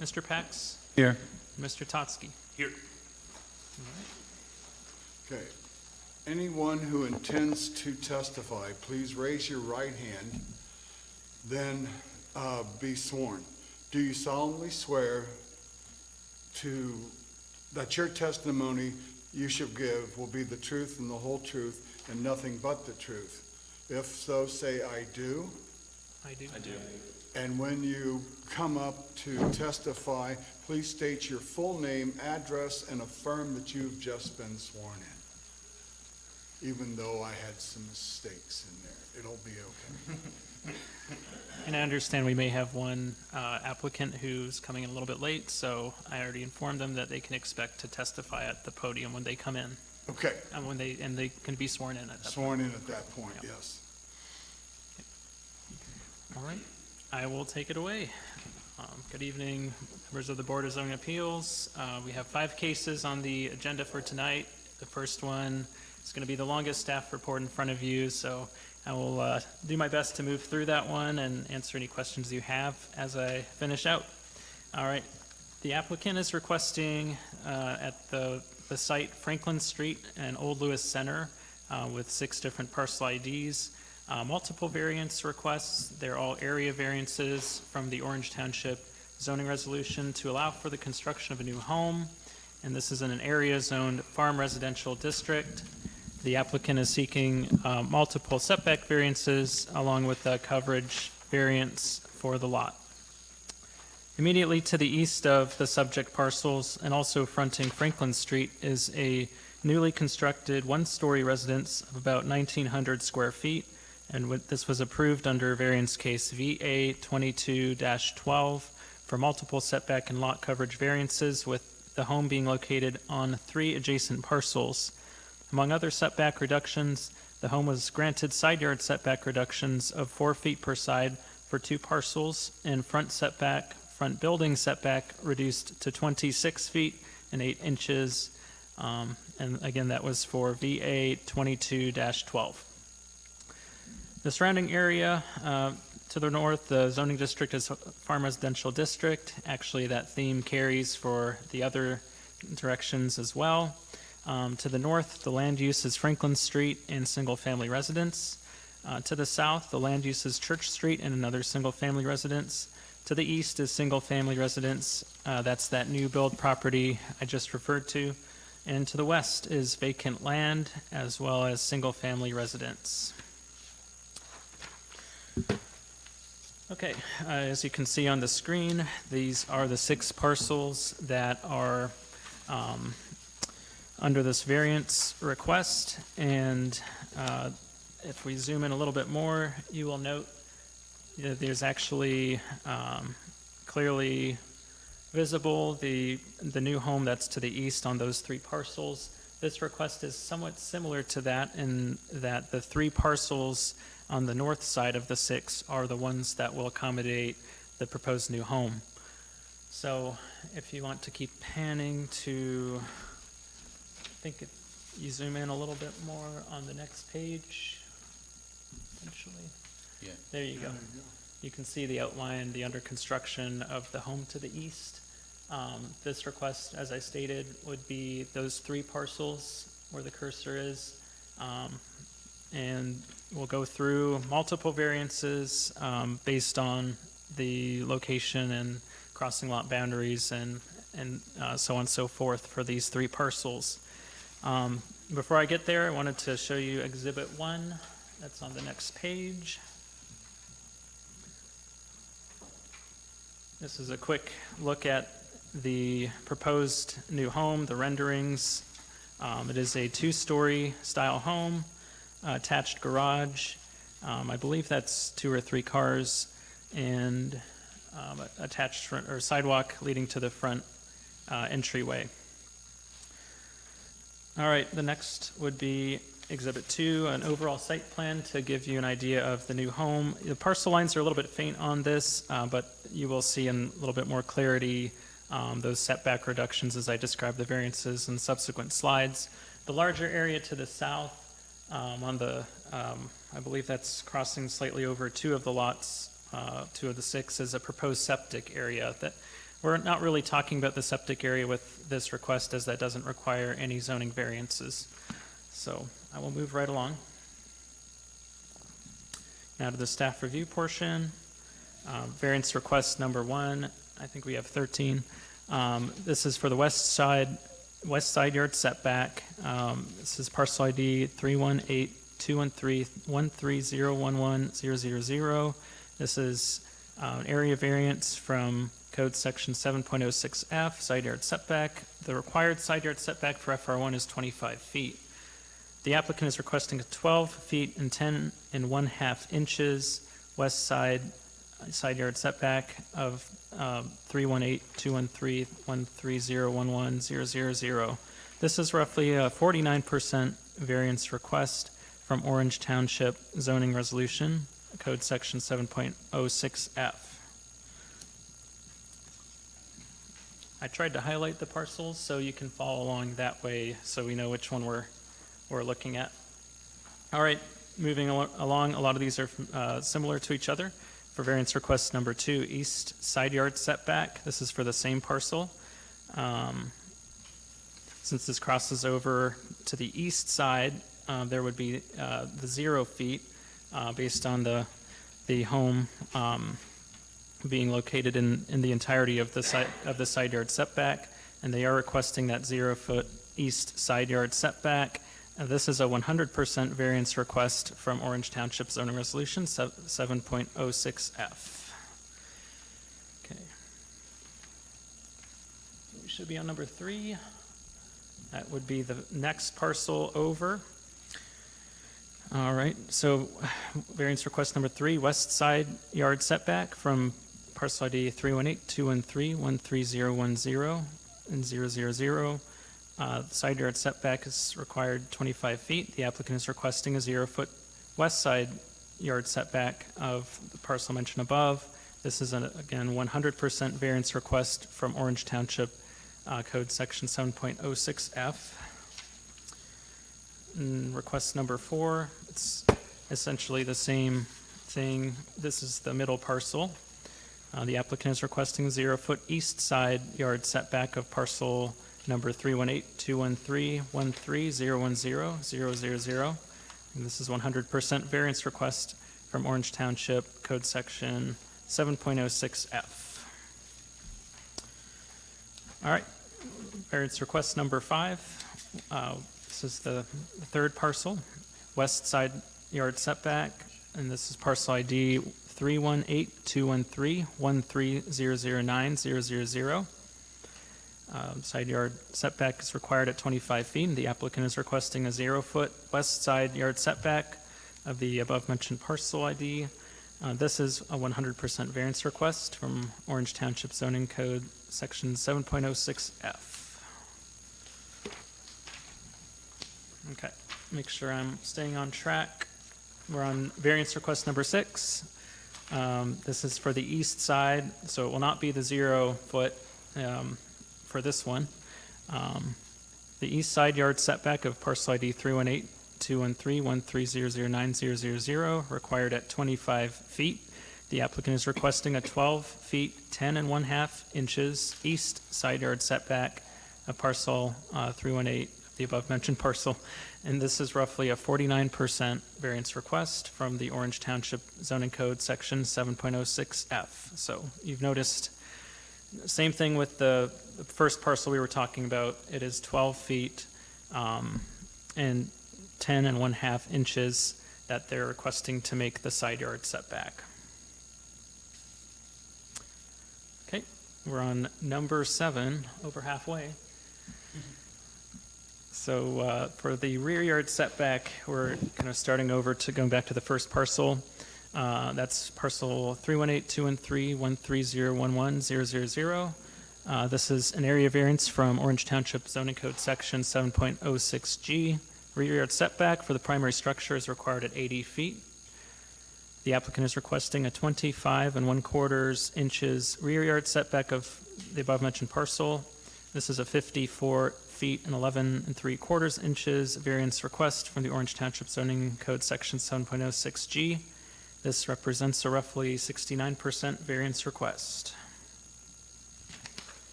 Mr. Pax, Here. Mr. Totsky. Here. Okay. Anyone who intends to testify, please raise your right hand, then be sworn. Do you solemnly swear that your testimony you shall give will be the truth and the whole truth and nothing but the truth? If so, say, I do. I do. I do. And when you come up to testify, please state your full name, address, and affirm that you've just been sworn in. Even though I had some mistakes in there, it'll be okay. And I understand we may have one applicant who's coming in a little bit late, so I already informed them that they can expect to testify at the podium when they come in, Okay, and they can be sworn in at that point. sworn in at that point, Yeah. yes. All right, I will take it away. Good evening, members of the Board of Zoning Appeals. We have 5 cases on the agenda for tonight. The first one is going to be the longest staff report in front of you, so I will do my best to move through that one and answer any questions you have as I finish out. All right, the applicant is requesting at the site Franklin Street and Old Lewis Center with 6 different parcel IDs. Multiple variance requests. They're all area variances from the Orange Township zoning resolution to allow for the construction of a new home. And this is in an area zoned farm residential district. The applicant is seeking multiple setback variances along with a coverage variance for the lot. Immediately to the east of the subject parcels and also fronting Franklin Street is a newly constructed 1-story residence of about 1,900 square feet. And this was approved under variance case VA 22-12 for multiple setback and lot coverage variances, with the home being located on 3 adjacent parcels. Among other setback reductions, the home was granted side yard setback reductions of 4 feet per side for 2 parcels, and front building setback reduced to 26 feet and 8 inches. And again, that was for VA 22-12. The surrounding area to the north, the zoning district is farm residential district. Actually, that theme carries for the other directions as well. To the north, the land use is Franklin Street and single-family residence. To the south, the land use is Church Street and another single-family residence. To the east is single-family residence. That's that new build property I just referred to. And to the west is vacant land as well as single-family residence. Okay, as you can see on the screen, these are the 6 parcels that are under this variance request. And if we zoom in a little bit more, you will note that there's actually clearly visible the new home that's to the east on those 3 parcels. This request is somewhat similar to that in that the 3 parcels on the north side of the 6 are the ones that will accommodate the proposed new home. So if you want to keep panning to, I think if you zoom in a little bit more on the next page, potentially. Yeah. There you go. You can see the outline, the under construction of the home to the east. This request, as I stated, would be those 3 parcels where the cursor is. And we'll go through multiple variances based on the location and crossing lot boundaries and so on and so forth for these 3 parcels. Before I get there, I wanted to show you Exhibit 1. That's on the next page. This is a quick look at the proposed new home, the renderings. It is a 2-story style home. Attached garage, I believe that's 2 or 3 cars, and attached front, or sidewalk leading to the front entryway. All right, the next would be Exhibit 2, an overall site plan to give you an idea of the new home. The parcel lines are a little bit faint on this, but you will see in a little bit more clarity those setback reductions as I describe the variances in subsequent slides. The larger area to the south on the, I believe that's crossing slightly over 2 of the lots, 2 of the 6, is a proposed septic area that We're not really talking about the septic area with this request, as that doesn't require any zoning variances. So I will move right along. Now to the staff review portion. Variance request number 1, I think we have 13. This is for the west side yard setback. This is parcel ID 318-213-13011-000. This is an area variance from Code Section 7.06F, side yard setback. The required side yard setback for FR1 is 25 feet. The applicant is requesting a 12 feet and 10 1/2 inches west side yard setback of 318-213-13011-000. This is roughly a 49% variance request from Orange Township zoning resolution, Code Section 7.06F. I tried to highlight the parcels so you can follow along that way so we know which one we're looking at. All right, moving along, a lot of these are similar to each other. For variance request number 2, east side yard setback. This is for the same parcel. Since this crosses over to the east side, there would be the 0 feet based on the home being located in the entirety of the side yard setback, and they are requesting that 0-foot east side yard setback. This is a 100% variance request from Orange Township zoning resolution 7.06F. Okay. We should be on number 3. That would be the next parcel over. All right, so variance request number 3, west side yard setback from parcel ID 318-213-13010 and 000. Side yard setback is required 25 feet. The applicant is requesting a 0-foot west side yard setback of the parcel mentioned above. This is, again, 100% variance request from Orange Township Code Section 7.06F. And request number 4, it's essentially the same thing. This is the middle parcel. The applicant is requesting 0-foot east side yard setback of parcel number 318-213-13010-000. And this is 100% variance request from Orange Township Code Section 7.06F. All right, variance request number 5. This is the third parcel, west side yard setback, and this is parcel ID 318-213-13009-000. Side yard setback is required at 25 feet, and the applicant is requesting a 0-foot west side yard setback of the above-mentioned parcel ID. This is a 100% variance request from Orange Township Zoning Code, Section 7.06F. Okay, make sure I'm staying on track. We're on variance request number 6. This is for the east side, so it will not be the 0-foot for this one. The east side yard setback of parcel ID 318-213-13009-000 required at 25 feet. The applicant is requesting a 12 feet 10 1/2 inches east side yard setback of parcel 318, the above mentioned parcel, and this is roughly a 49% variance request from the Orange Township Zoning Code Section 7.06F. So you've noticed same thing with the first parcel we were talking about. It is 12 feet and 10 1/2 inches that they're requesting to make the side yard setback. Okay, we're on number 7, over halfway. So for the rear yard setback, we're kind of starting over to going back to the first parcel. That's parcel 318-213-13011-000. This is an area variance from Orange Township Zoning Code Section 7.06G. Rear yard setback for the primary structure is required at 80 feet. The applicant is requesting a 25 1/4 inches rear yard setback of the above mentioned parcel. This is a 54 feet and 11 3/4 inches variance request from the Orange Township Zoning Code Section 7.06G. This represents a roughly 69% variance request.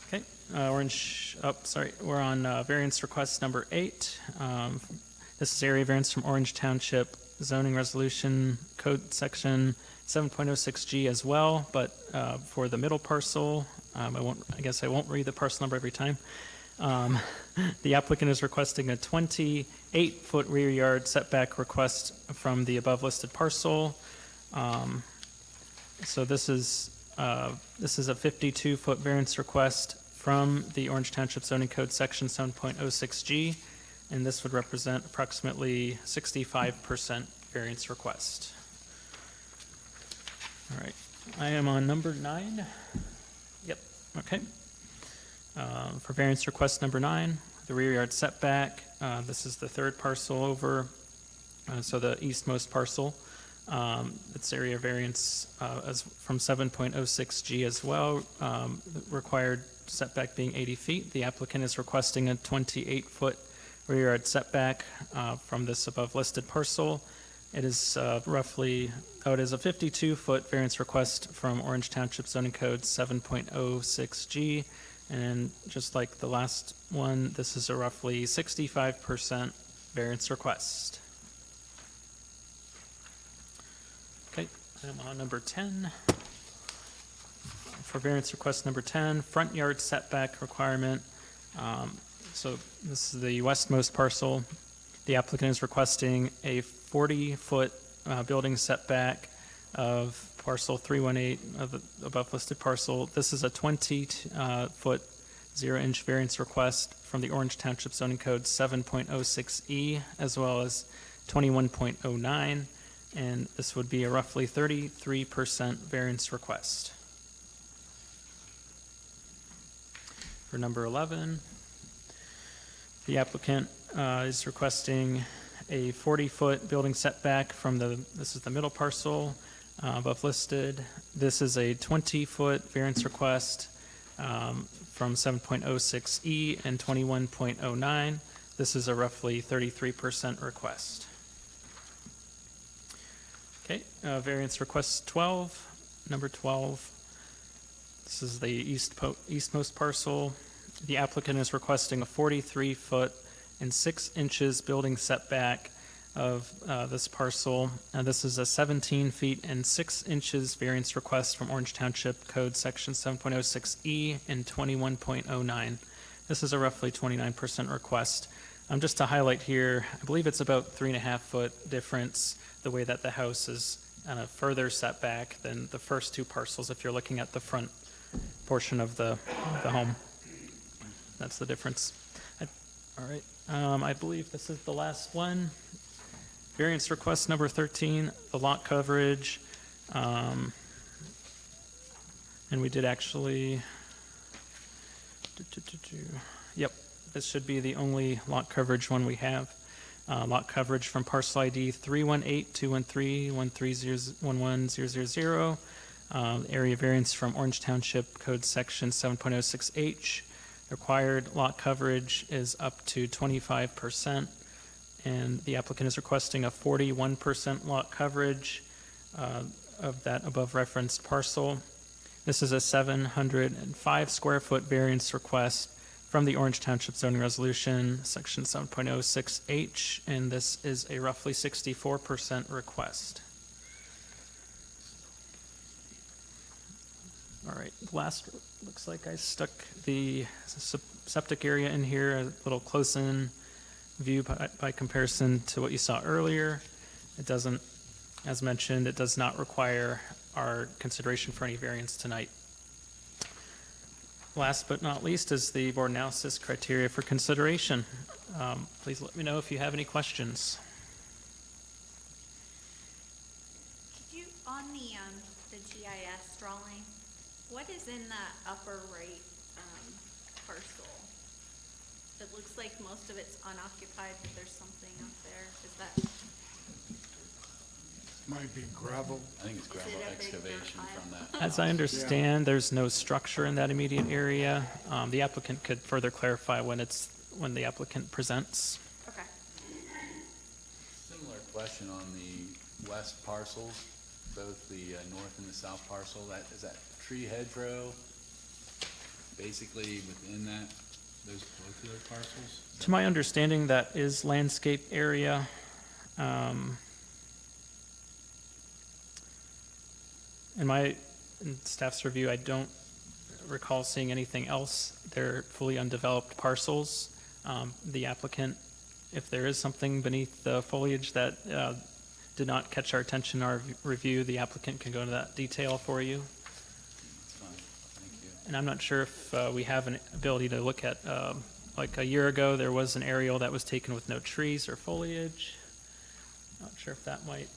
Okay, we're on variance request number 8. This is area variance from Orange Township zoning resolution code section 7.06G as well, but for the middle parcel, I guess I won't read the parcel number every time. The applicant is requesting a 28-foot rear yard setback request from the above listed parcel. So this is a 52-foot variance request from the Orange Township zoning code section 7.06G, and this would represent approximately 65% variance request. All right, I am on number 9. Yep, okay. For variance request number 9, the rear yard setback, this is the third parcel over, so the eastmost parcel. It's area variance as from 7.06G as well, required setback being 80 feet. The applicant is requesting a 28-foot rear yard setback from this above listed parcel. It is it is a 52-foot variance request from Orange Township zoning code 7.06G. And just like the last one, this is a roughly 65% variance request. Okay, I'm on number 10. For variance request number 10, front yard setback requirement. So this is the westmost parcel. The applicant is requesting a 40-foot building setback of parcel 318 of the above listed parcel. This is a 20-foot 0-inch variance request from the Orange Township zoning code 7.06E as well as 21.09, and this would be a roughly 33% variance request. For number 11, the applicant is requesting a 40-foot building setback from this is the middle parcel above listed. This is a 20-foot variance request from 7.06E and 21.09. This is a roughly 33% request. Okay, variance request 12, number 12. This is the eastmost parcel. The applicant is requesting a 43-foot and 6 inches building setback of this parcel. This is a 17 feet and 6 inches variance request from Orange Township Code Section 7.06E and 21.09. This is a roughly 29% request. Just to highlight here, I believe it's about 3.5-foot difference the way that the house is on a further setback than the first two parcels if you're looking at the front portion of the home. That's the difference. All right, I believe this is the last one. Variance request number 13, the lot coverage. And we did actually, yep, this should be the only lot coverage one we have. Lot coverage from parcel ID 318-213-130-11000. Area variance from Orange Township Code Section 7.06H. Required lot coverage is up to 25%, and the applicant is requesting a 41% lot coverage of that above referenced parcel. This is a 705 square foot variance request from the Orange Township zoning resolution, section 7.06H, and this is a roughly 64% request. All right, last, looks like I stuck the septic area in here, a little close-in view by comparison to what you saw earlier. It doesn't, as mentioned, it does not require our consideration for any variance tonight. Last but not least is the board analysis criteria for consideration. Please let me know if you have any questions. Could you, on the GIS drawing, what is in the upper right parcel? It looks like most of it's unoccupied, but there's something up there. Is that? Might be gravel. I think it's gravel excavation from that. As I understand, there's no structure in that immediate area. The applicant could further clarify when the applicant presents. Okay. Similar question on the west parcels, both the north and the south parcel. Is that tree hedgerow basically within that, those both of those parcels? To my understanding, that is landscape area. In staff's review, I don't recall seeing anything else. They're fully undeveloped parcels. The applicant, if there is something beneath the foliage that did not catch our attention in our review, the applicant can go into that detail for you. That's fine, thank you. And I'm not sure if we have an ability to look at, like a year ago, there was an aerial that was taken with no trees or foliage. Not sure if that might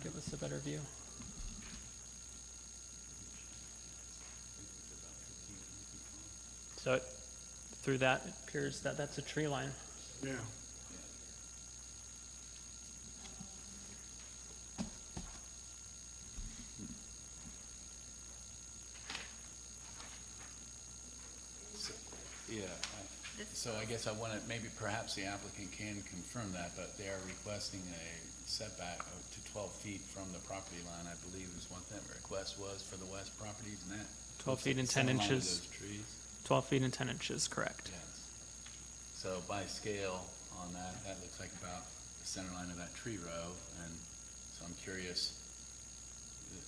give us a better view. So through that, it appears that that's a tree line. Yeah. Yeah, This- so I guess I want to, maybe perhaps the applicant can confirm that, but they are requesting a setback to 12 feet from the property line, I believe is what that request was for the west properties, and that. 12 feet and looks 10 like the center line of inches. those trees. 12 feet and 10 inches, correct. Yes. So by scale on that, that looks like about the center line of that tree row, and so I'm curious,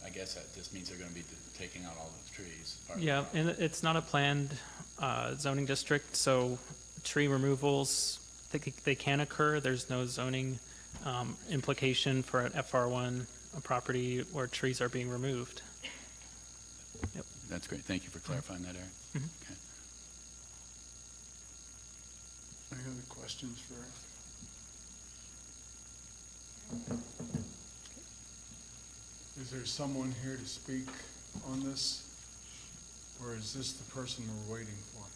I guess that just means they're gonna be taking out all those trees. part of the Yeah, property. and it's not a planned zoning district, so tree removals, they can occur. There's no zoning implication for an FR1 property where trees are being removed. That's great, thank you for clarifying that, Eric. Mhm. Okay. Any other questions for Eric? Is there someone here to speak on this? Or is this the person we're waiting for?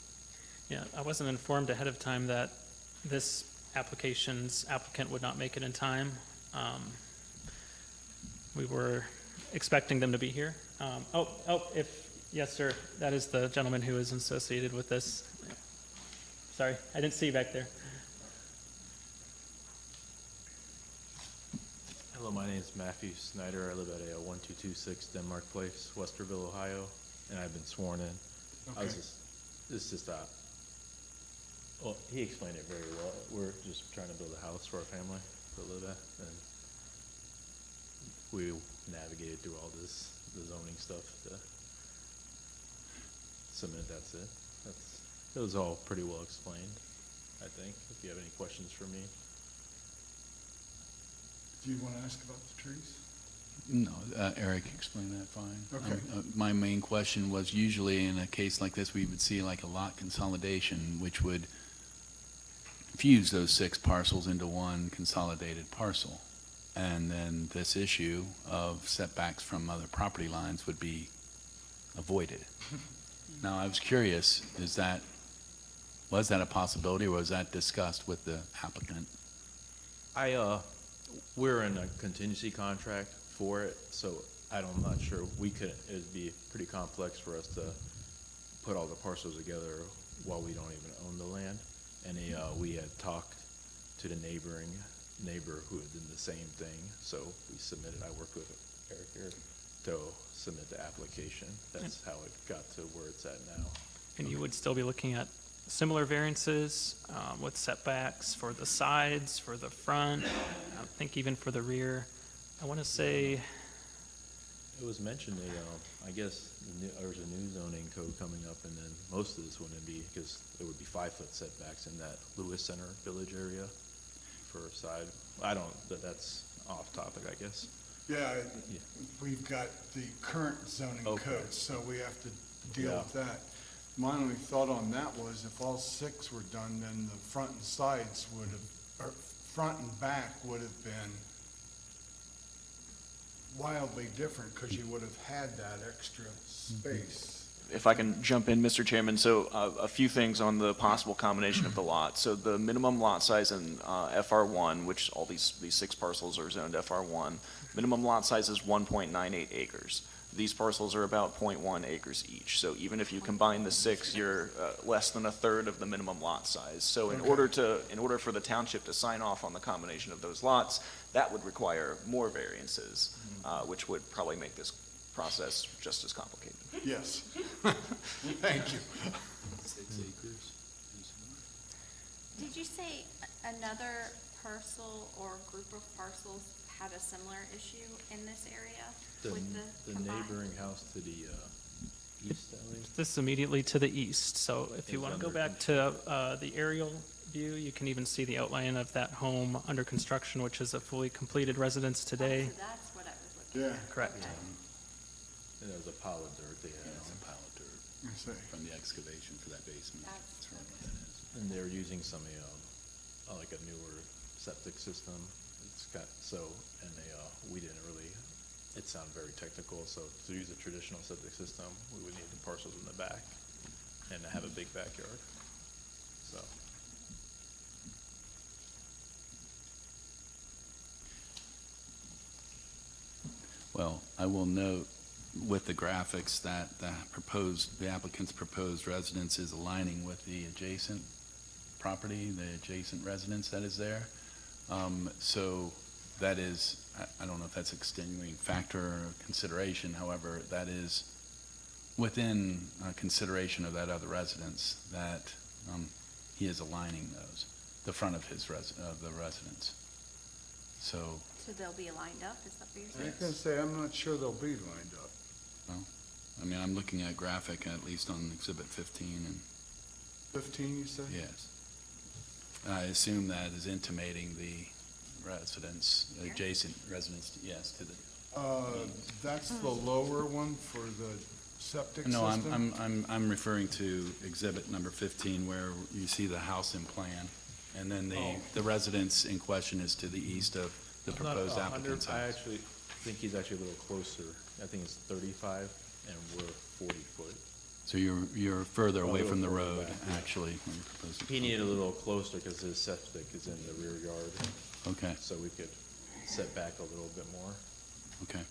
Yeah, I wasn't informed ahead of time that this applicant would not make it in time. We were expecting them to be here. Yes, sir, that is the gentleman who is associated with this. Sorry, I didn't see you back there. Hello, my name is Matthew Snyder. I live at 1226 Denmark Place, Westerville, Ohio, and I've been sworn in. Okay. Well, he explained it very well. We're just trying to build a house for our family to live at, and we navigated through all the zoning stuff to submit. That's it. It was all pretty well explained, I think. If you have any questions for me. Do you want to ask about the trees? No, Eric explained that fine. Okay. My main question was, usually in a case like this, we would see like a lot consolidation, which would fuse those 6 parcels into one consolidated parcel. And then this issue of setbacks from other property lines would be avoided. Now, I was curious, was that a possibility, or was that discussed with the applicant? We're in a contingency contract for it, so I'm not sure. It'd be pretty complex for us to put all the parcels together while we don't even own the land. And we had talked to the neighbor who had done the same thing, so we submitted, I worked with Eric here to submit the application. That's how it got to where it's at now. And you would still be looking at similar variances with setbacks for the sides, for the front, I think even for the rear. I want to say, It was mentioned, I guess, there's a new zoning code coming up, and then most of this wouldn't be, because there would be 5-foot setbacks in that Lewis Center Village area for side. That's off topic, I guess. Yeah, Yeah. we've got the current zoning Okay. code, so we have to deal Yeah. with that. My only thought on that was if all 6 were done, then the front and sides would have, or front and back would have been wildly different, because you would have had that extra space. If I can jump in, Mr. Chairman, so a few things on the possible combination of the lots. So the minimum lot size in FR1, which all these 6 parcels are zoned FR1, minimum lot size is 1.98 acres. These parcels are about 0.1 acres each. So even if you combine the 6, you're less than a third of the minimum lot size. So in order for the township to sign off on the combination of those lots, that would require more variances, which would probably make this process just as complicated. Yes, Thank you. 6 acres. Did you say another parcel or group of parcels had a similar issue in this area with the The combined? neighboring house to the east, at least? This immediately to the east, so if you Is want to go under back to the aerial view, you can even see the outline of that home under construction, which is a fully completed residence today. Oh, so that's what I was looking Yeah. at. Correct. Okay. And there was a pile of dirt they had. It's a pile of dirt I see. from the excavation for that basement. That's really what that is. And they're using some, like a newer septic system. It's got, and we didn't really, it sounded very technical, so to use a traditional septic system, we would need the parcels in the back and to have a big backyard, so. Well, I will note with the graphics that the applicant's proposed residence is aligning with the adjacent property, the adjacent residence that is there. So that is, I don't know if that's extenuating factor or consideration, however, that is within consideration of that other residence that he is aligning those, the front of the residence. So, So they'll be lined up, is that what I you're was saying? gonna say, I'm not sure they'll be lined up. well, I mean, I'm looking at graphic, at least on Exhibit 15, and 15, you say? yes. I assume that is intimating the residence, adjacent residence, yes, to the, That's the lower one for the septic system? no, I'm referring to Exhibit number 15, where you see the house in plan, and then the residence in question is to the east of the Not proposed 100, applicant's I house. actually think he's actually a little closer. I think it's 35 and we're 40 foot. So you're further A away little from the further road, back, yeah. actually, when you're proposing. He needed a little closer because his septic is in the rear yard, Okay, so we could set back a little bit more. okay.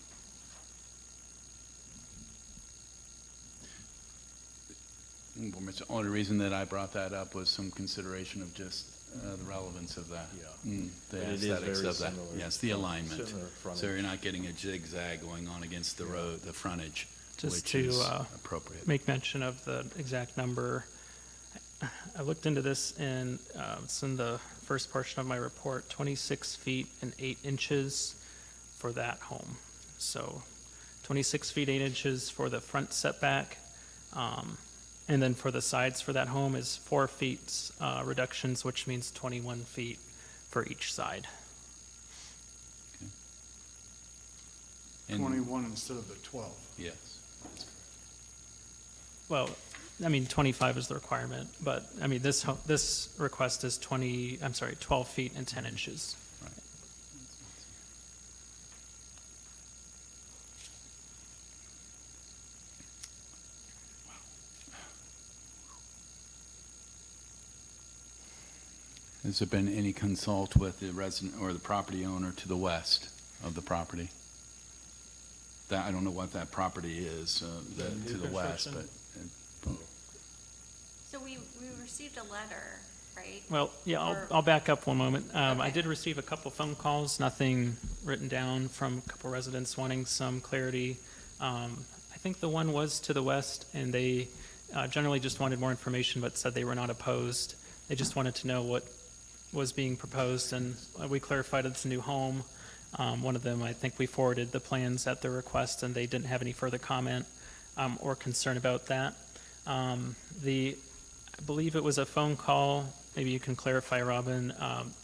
The only reason that I brought that up was some consideration of just the relevance of that. Yeah. The But it is aesthetics very of that. similar. Yes, the alignment. Similar So frontage. you're not getting a zigzag going on against the road, the frontage, Just which to, is appropriate. Make mention of the exact number. I looked into this and it's in the first portion of my report, 26 feet and 8 inches for that home. So 26 feet, 8 inches for the front setback. And then for the sides for that home is 4 feet reductions, which means 21 feet for each side. And- 21 instead of the 12. Yes. that's Well, I mean, 25 is the requirement, but, I mean, this request is 12 feet and 10 inches. Right. Has there been any consult with the resident or the property owner to the west of the property? That, I don't know what that property is, to the west, but, So we received a letter, right? Well, yeah, Or- I'll back up one moment. I Okay. did receive a couple phone calls, nothing written down from a couple residents wanting some clarity. I think the one was to the west, and they generally just wanted more information, but said they were not opposed. They just wanted to know what was being proposed, and we clarified it's a new home. One of them, I think we forwarded the plans at their request, and they didn't have any further comment or concern about that. I believe it was a phone call, maybe you can clarify, Robin.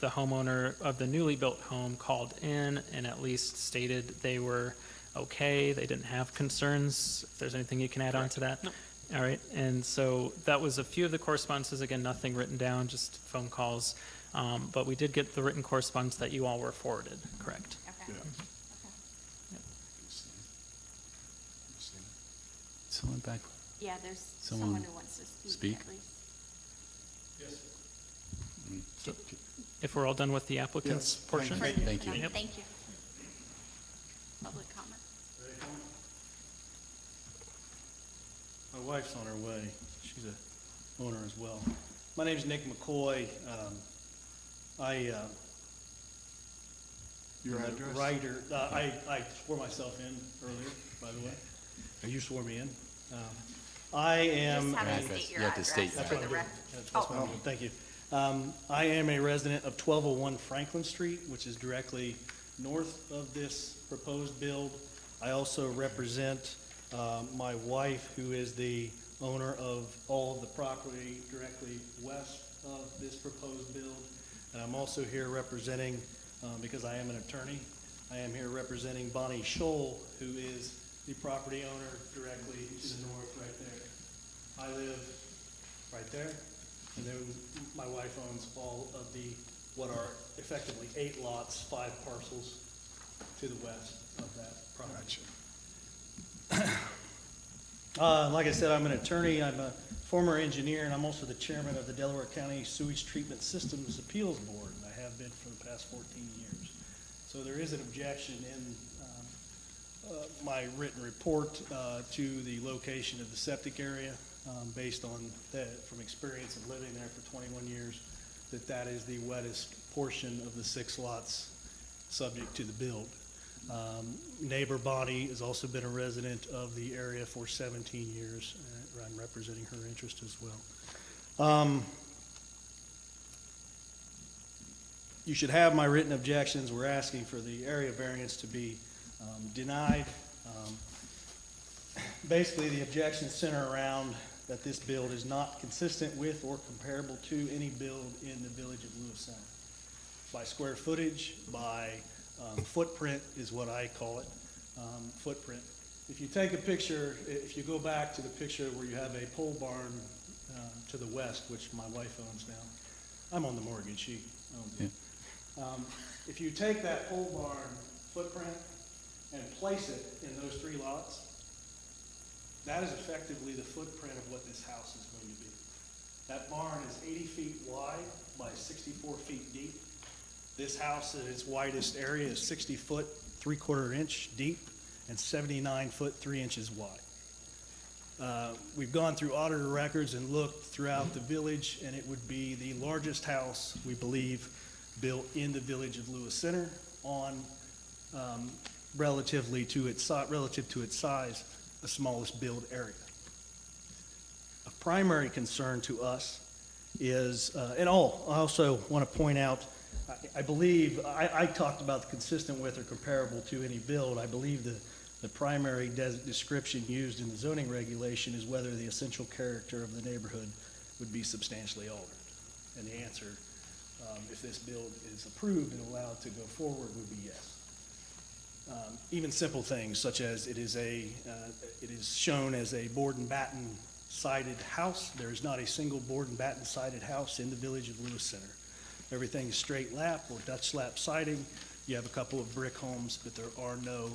The homeowner of the newly built home called in and at least stated they were okay, they didn't have concerns. If there's anything you can add on to that? No. All right, and so that was a few of the correspondences, again, nothing written down, just phone calls. But we did get the written correspondence that you all were forwarded, correct? Okay. Yeah. Okay. someone back, Yeah, there's Someone someone who wants to speak speak? at least. If we're all done with the applicant's Yes, portion? thank Thank you. Yep. Thank you. Public comment? My wife's on her way. She's a owner as well. My name's Nick McCoy. Your I'm a address? Writer. I swore myself in earlier, by the way. Or you swore me in. I You am. just have to Address. state your You have to address state for That's that. what the I'm rec. doing. That's what I'm Oh. doing. Thank you. I am a resident of 1201 Franklin Street, which is directly north of this proposed build. I also represent my wife, who is the owner of all of the property directly west of this proposed build. And I'm also here representing, because I am an attorney, I am here representing Bonnie Scholl, who is the property owner directly to the north right there. I live right there, and then my wife owns all of the, what are effectively 8 lots, 5 parcels to the west of that property. Like I said, I'm an attorney, I'm a former engineer, and I'm also the chairman of the Delaware County Sewage Treatment Systems Appeals Board, and I have been for the past 14 years. So there is an objection in my written report to the location of the septic area, based on that, from experience of living there for 21 years, that is the wettest portion of the 6 lots subject to the build. Neighbor Bonnie has also been a resident of the area for 17 years. I'm representing her interest as well. You should have my written objections. We're asking for the area variance to be denied. Basically, the objections center around that this build is not consistent with or comparable to any build in the village of Lewis Center. By square footage, by footprint is what I call it, footprint. If you take a picture, if you go back to the picture where you have a pole barn to the west, which my wife owns now, I'm on the mortgage, she owns it. If you take that pole barn footprint and place it in those 3 lots, that is effectively the footprint of what this house is going to be. That barn is 80 feet wide by 64 feet deep. This house at its widest area is 60 foot, 3/4 inch deep and 79 foot, 3 inches wide. We've gone through auditor records and looked throughout the village, and it would be the largest house, we believe, built in the village of Lewis Center on, relative to its size, the smallest build area. Of primary concern to us is, I also want to point out, I believe, I talked about the consistent with or comparable to any build. I believe the primary description used in the zoning regulation is whether the essential character of the neighborhood would be substantially altered. And the answer, if this build is approved and allowed to go forward, would be yes. Even simple things such as it is shown as a board and batten sided house. There is not a single board and batten sided house in the village of Lewis Center. Everything is straight lap or Dutch slab siding. You have a couple of brick homes, but there are no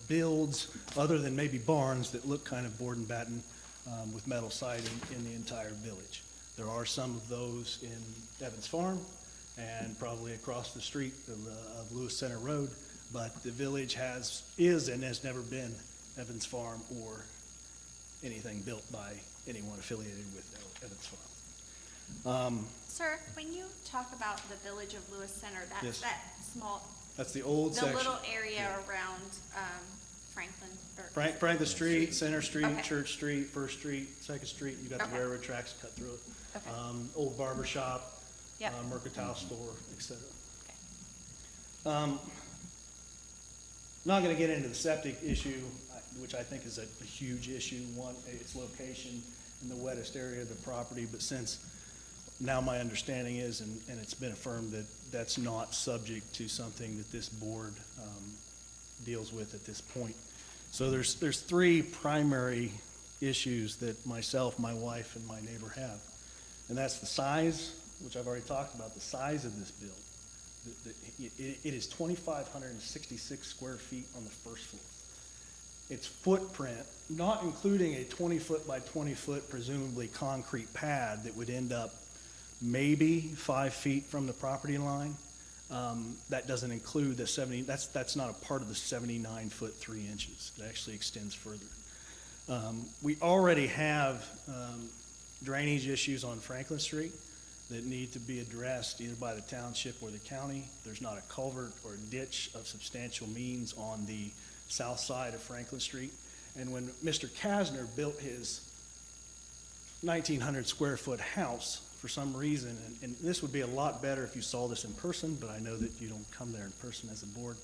builds other than maybe barns that look kind of board and batten with metal siding in the entire village. There are some of those in Evans Farm and probably across the street of Lewis Center Road, but the village is and has never been Evans Farm or anything built by anyone affiliated with Evans Farm. Sir, when you talk about the village of Lewis Center, that's Yes. that small, That's the old the section. little area around Franklin. Franklin Street, Center Street, Okay. Church Street, First Street, Second Street, you got the Okay. railroad tracks cut through it. Okay. Old barber shop, Yep. mercantile store, et cetera. Okay. Not gonna get into the septic issue, which I think is a huge issue. One, its location in the wettest area of the property, but since now my understanding is, and it's been affirmed, that that's not subject to something that this board deals with at this point. So there's 3 primary issues that myself, my wife, and my neighbor have. And that's the size, which I've already talked about, the size of this build. It is 2,566 square feet on the first floor. Its footprint, not including a 20-foot by 20-foot presumably concrete pad that would end up maybe 5 feet from the property line. That doesn't include the 70, that's not a part of the 79 foot 3 inches. It actually extends further. We already have drainage issues on Franklin Street that need to be addressed either by the township or the county. There's not a culvert or a ditch of substantial means on the south side of Franklin Street. And when Mr. Kasner built his 1,900 square foot house, for some reason, and this would be a lot better if you saw this in person, but I know that you don't come there in person as a board.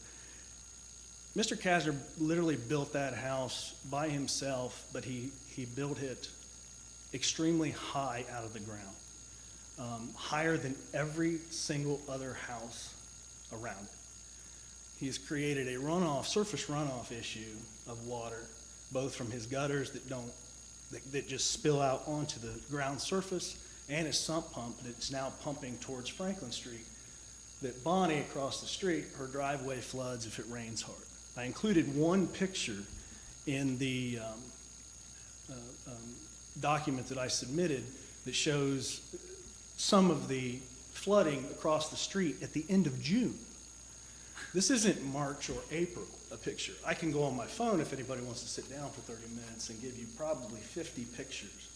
Mr. Kasner literally built that house by himself, but he built it extremely high out of the ground, higher than every single other house around it. He has created a runoff, surface runoff issue of water, both from his gutters that just spill out onto the ground surface, and his sump pump that's now pumping towards Franklin Street, that Bonnie across the street, her driveway floods if it rains hard. I included one picture in the document that I submitted that shows some of the flooding across the street at the end of June. This isn't March or April, a picture. I can go on my phone if anybody wants to sit down for 30 minutes and give you probably 50 pictures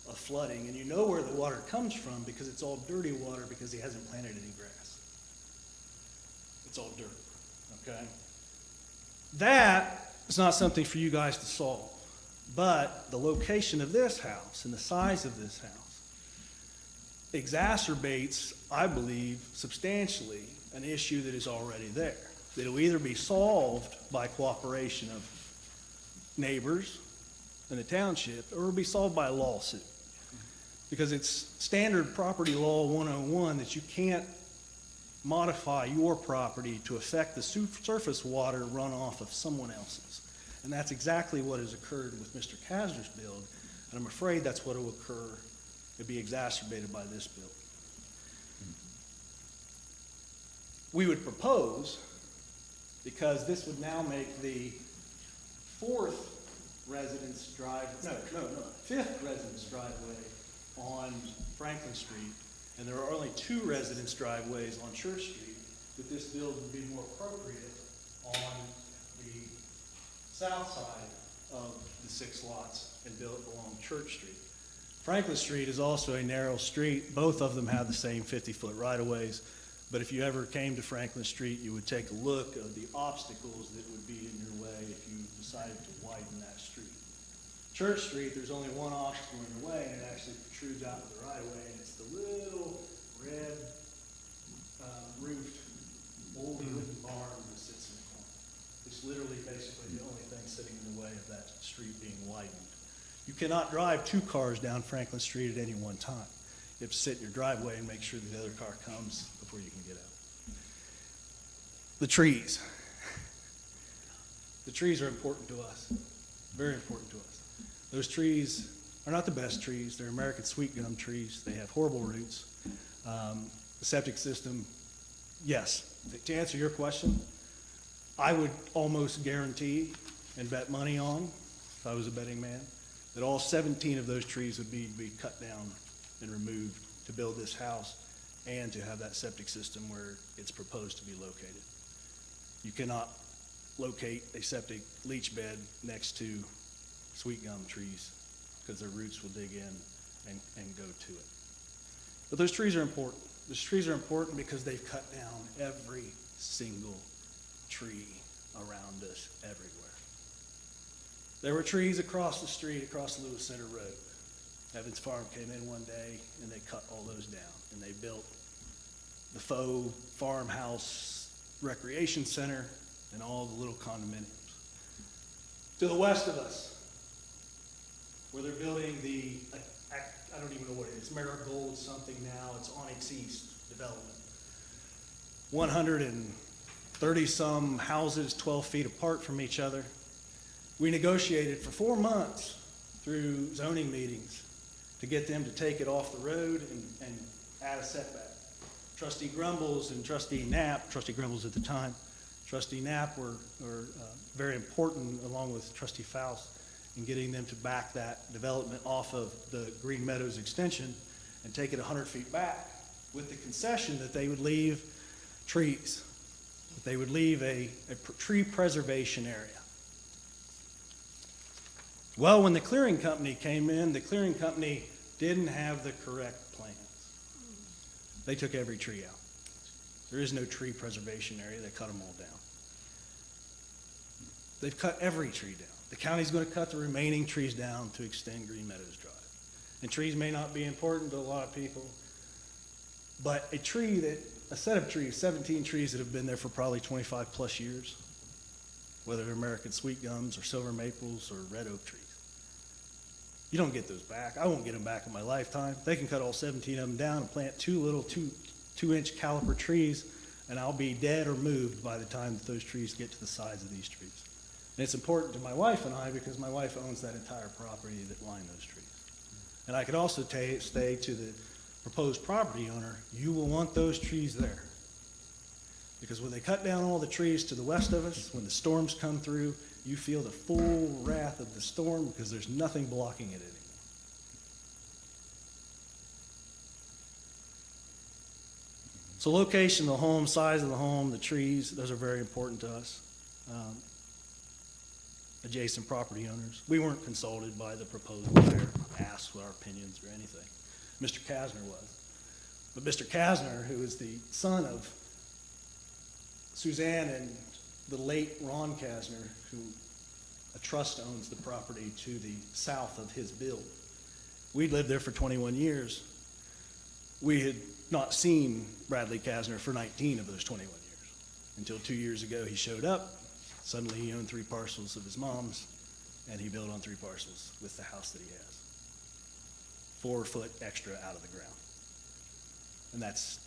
of flooding, and you know where the water comes from because it's all dirty water because he hasn't planted any grass. It's all dirt, okay? That is not something for you guys to solve, but the location of this house and the size of this house exacerbates, I believe, substantially an issue that is already there. That will either be solved by cooperation of neighbors in the township, or it will be solved by a lawsuit. Because it's standard property law 101 that you can't modify your property to affect the surface water runoff of someone else's. And that's exactly what has occurred with Mr. Kasner's build, and I'm afraid that's what will occur, it'll be exacerbated by this build. We would propose, because this would now make the fifth residence driveway on Franklin Street, and there are only 2 residence driveways on Church Street, that this build would be more appropriate on the south side of the 6 lots and built along Church Street. Franklin Street is also a narrow street. Both of them have the same 50-foot right-of-ways, but if you ever came to Franklin Street, you would take a look at the obstacles that would be in your way if you decided to widen that street. Church Street, there's only one obstacle in your way, and it actually protrudes out of the right-of-way, and it's the little red roofed old wooden barn that sits in the corner. It's literally basically the only thing sitting in the way of that street being widened. You cannot drive 2 cars down Franklin Street at any one time. You have to sit in your driveway and make sure that the other car comes before you can get out. The trees. The trees are important to us, very important to us. Those trees are not the best trees. They're American sweet gum trees. They have horrible roots. The septic system, yes. To answer your question, I would almost guarantee and bet money on, if I was a betting man, that all 17 of those trees would be cut down and removed to build this house and to have that septic system where it's proposed to be located. You cannot locate a septic leach bed next to sweet gum trees because their roots will dig in and go to it. But those trees are important. Those trees are important because they've cut down every single tree around us everywhere. There were trees across the street, across Lewis Center Road. Evans Farm came in one day and they cut all those down, and they built the faux farmhouse recreation center and all the little condominiums. To the west of us, where they're building the, I don't even know what it is, Marigold something now, it's Onyx East development. 130 some houses 12 feet apart from each other. We negotiated for 4 months through zoning meetings to get them to take it off the road and add a setback. Trustee Grumbles and Trustee Knapp, Trustee Grumbles at the time, Trustee Knapp were very important, along with Trustee Faust, in getting them to back that development off of the Green Meadows extension and take it 100 feet back, with the concession that they would leave trees, that they would leave a tree preservation area. Well, when the clearing company came in, the clearing company didn't have the correct plans. They took every tree out. There is no tree preservation area. They cut them all down. They've cut every tree down. The county's gonna cut the remaining trees down to extend Green Meadows Drive. And trees may not be important to a lot of people, but a set of trees, 17 trees that have been there for probably 25 plus years, whether they're American sweet gums or silver maples or red oak trees. You don't get those back. I won't get them back in my lifetime. They can cut all 17 of them down and plant two little 2-inch caliper trees, and I'll be dead or moved by the time that those trees get to the size of these trees. And it's important to my wife and I because my wife owns that entire property that line those trees. And I could also say to the proposed property owner, you will want those trees there. Because when they cut down all the trees to the west of us, when the storms come through, you feel the full wrath of the storm because there's nothing blocking it anymore. So location of the home, size of the home, the trees, those are very important to us. Adjacent property owners. We weren't consulted by the proposed buyer, asked what our opinions or anything. Mr. Kasner was. But Mr. Kasner, who is the son of Suzanne and the late Ron Kasner, who a trust owns the property to the south of his build. We'd lived there for 21 years. We had not seen Bradley Kasner for 19 of those 21 years. Until 2 years ago, he showed up. Suddenly, he owned 3 parcels of his mom's, and he built on 3 parcels with the house that he has. 4 foot extra out of the ground. And that's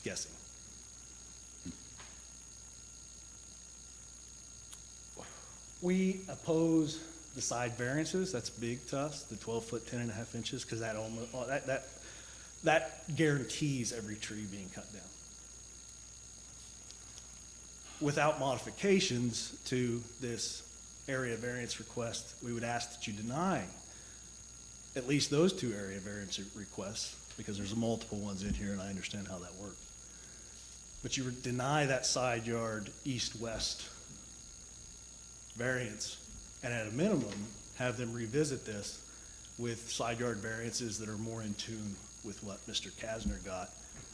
guessing. We oppose the side variances. That's big to us, the 12 foot, 10.5 inches, because that guarantees every tree being cut down. Without modifications to this area variance request, we would ask that you deny at least those 2 area variance requests, because there's multiple ones in here and I understand how that works. But you would deny that side yard east-west variance, and at a minimum, have them revisit this with side yard variances that are more in tune with what Mr. Kasner got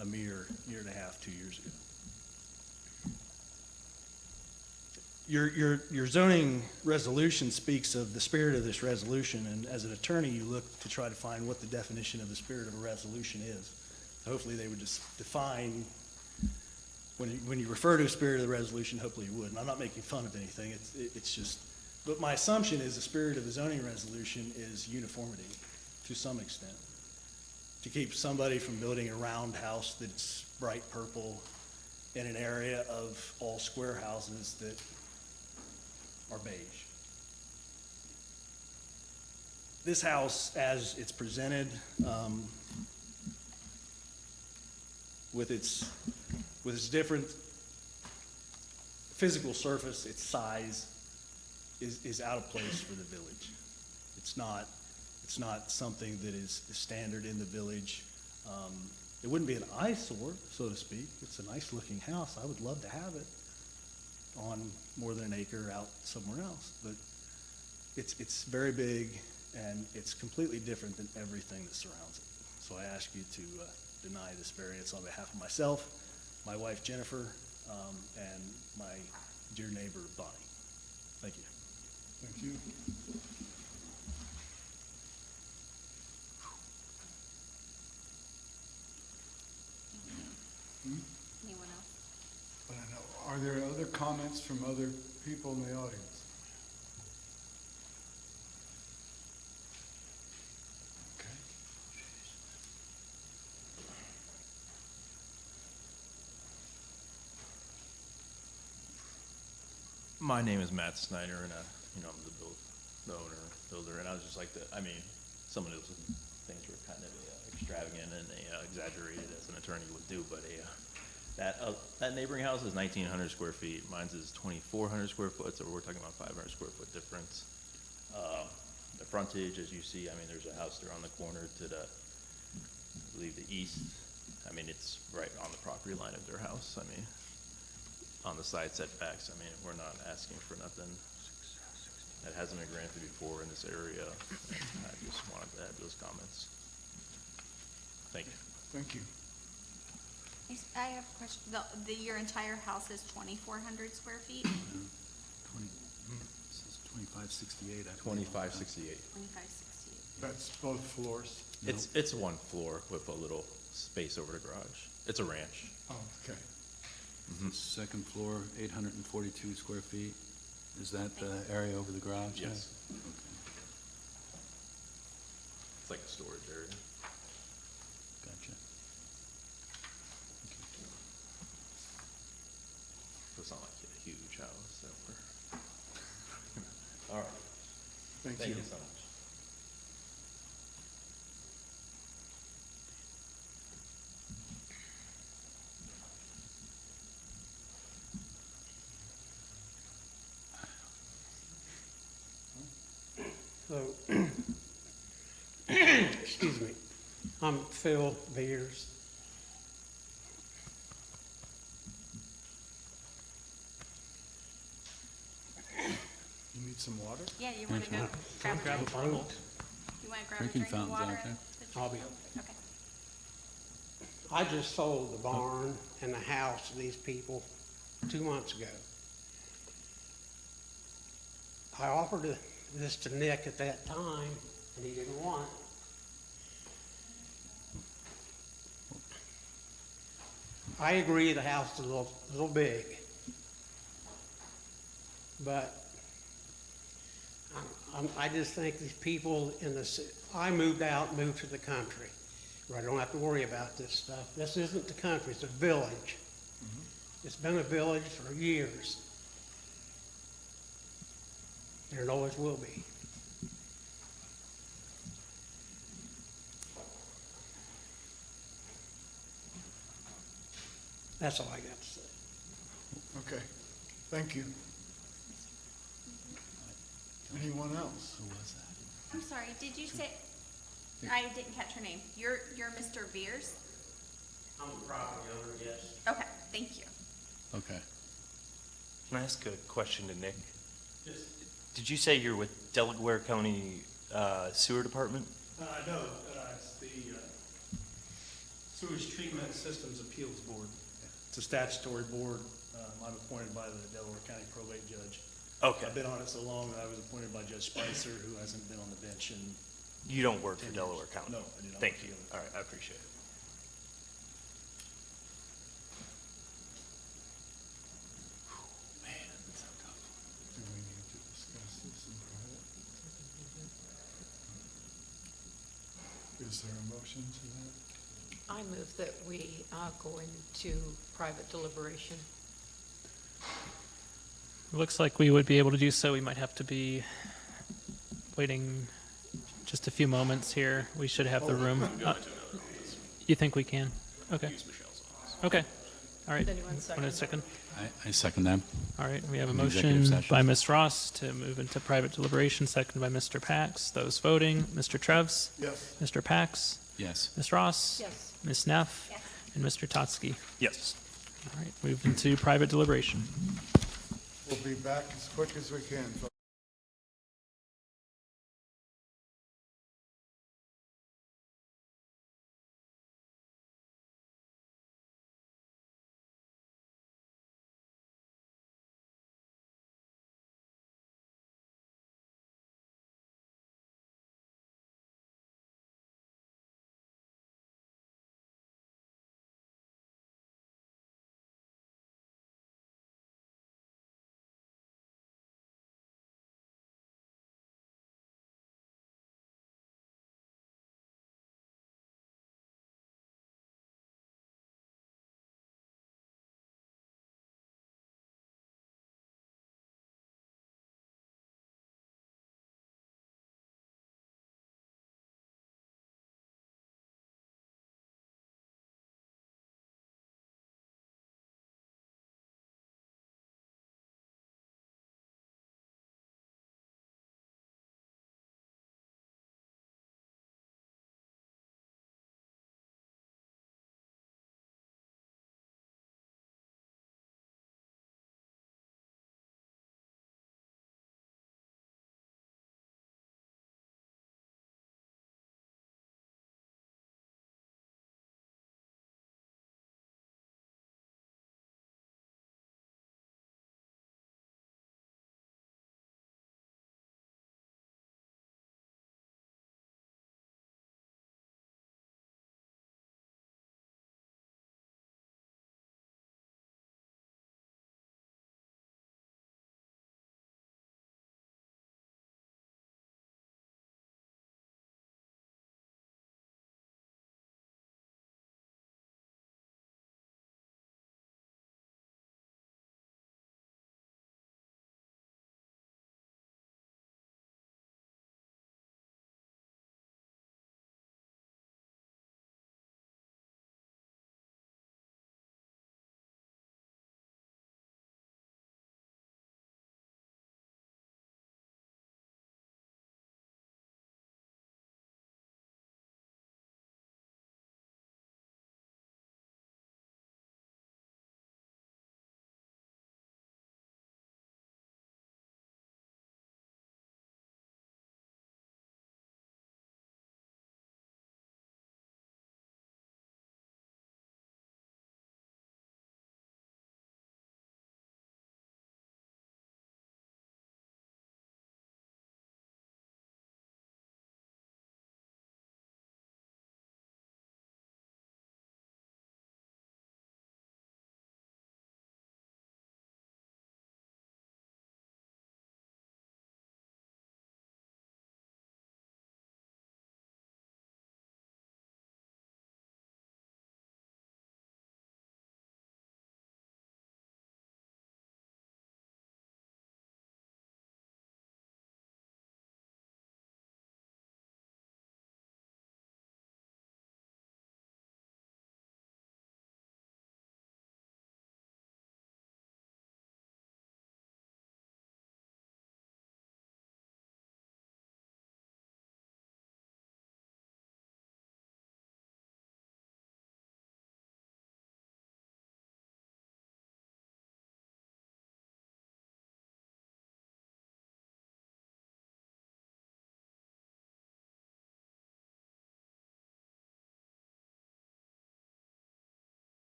a mere year and a half, 2 years ago. Your zoning resolution speaks of the spirit of this resolution, and as an attorney, you look to try to find what the definition of the spirit of a resolution is. Hopefully, they would just define, when you refer to a spirit of the resolution, hopefully you would. And I'm not making fun of anything, it's just, but my assumption is the spirit of the zoning resolution is uniformity to some extent. To keep somebody from building a round house that's bright purple in an area of all square houses that are beige. This house, as it's presented, with its different physical surface, its size, is out of place for the village. It's not something that is standard in the village. It wouldn't be an eyesore, so to speak. It's a nice looking house. I would love to have it on more than an acre out somewhere else, but it's very big and it's completely different than everything that surrounds it. So I ask you to deny this variance on behalf of myself, my wife Jennifer, and my dear neighbor Bonnie. Thank you. Thank you. Anyone else? I don't know. Are there other comments from other people in the audience? Okay. My name is Matt Snyder, and I'm the owner, builder, and I was just like some of those things were kind of extravagant and exaggerated as an attorney would do, but that neighboring house is 1,900 square feet. Mine's is 2,400 square foot, so we're talking about 500 square foot difference. The frontage, as you see, there's a house there on the corner to the, I believe, the east. It's right on the property line of their house. On the side setbacks, we're not asking for nothing that hasn't been granted before in this area. I just wanted to add those comments. Thank you. Thank you. I have a question. Your entire house is 2,400 square feet? 2568, 2568. 2568. That's both floors? It's one floor with a little space over the garage. It's a ranch. Oh, okay. Second floor, 842 square feet. Is that the area over the garage? Yes. It's like a storage area. Gotcha. So it's not like a huge house that we're. All right. Thank Thank you. you so much. So, excuse me, I'm Phil Beers. You need some water? Yeah, you wanna go grab a Grab a drink? bottle. You wanna grab a Drinking drink of fountains water? out there. I'll be, Okay. I just sold the barn and the house to these people 2 months ago. I offered this to Nick at that time, and he didn't want it. I agree the house is a little big, but I just think these people in the, I moved to the country, where I don't have to worry about this stuff. This isn't the country, it's a village. It's been a village for years. And it always will be. That's all I got to say. Okay, thank you. Anyone else? Who was that? I'm sorry, did you say, I didn't catch her name. You're Mr. Beers? I'm the property owner, yes. Okay, thank you. Okay. Can I ask a question to Nick? Did you say you're with Delaware County Sewer Department? No, it's the Sewage Treatment Systems Appeals Board. It's a statutory board. I'm appointed by the Delaware County Probate Judge. Okay. I've been on it so long that I was appointed by Judge Spicer, who hasn't been on the bench in. You don't work for 10 Delaware years. County? No, I do not. Thank you. All right, I appreciate it. Man, that's so tough. Do we need to discuss this in private? Is there a motion to that? I move that we go into private deliberation. Looks like we would be able to do so. We might have to be waiting just a few moments here. We should have the room. You think we can? Okay. Okay. All right. Anyone second One that? second. I second that. All right. We have a An executive motion session. by Ms. Ross to move into private deliberation, seconded by Mr. Pax. Those voting, Mr. Trevs, Yes. Mr. Pax, Yes. Ms. Ross, Yes. Ms. Neff, Yes. and Mr. Totsky. Yes. All right. Moved into private deliberation. We'll be back as quick as we can.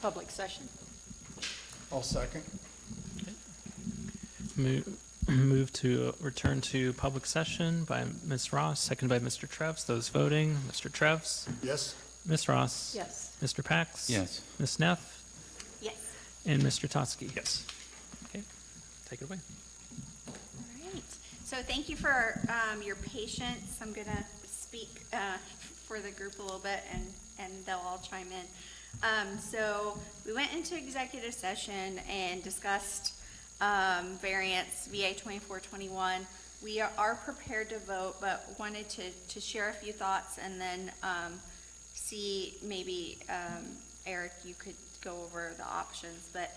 public session. I'll second. Move to return to public session by Ms. Ross, second by Mr. Trevs. Those voting, Mr. Trevs, Yes? Ms. Ross. Yes. Mr. Pax. Yes. Ms. Neff, Yes. and Mr. Totsky. Yes. Okay, take it away. All right. So thank you for your patience. I'm going to speak for the group a little bit, and they'll all chime in. So we went into executive session and discussed variance VA 2421. We are prepared to vote, but wanted to share a few thoughts and then see maybe, Eric, you could go over the options. But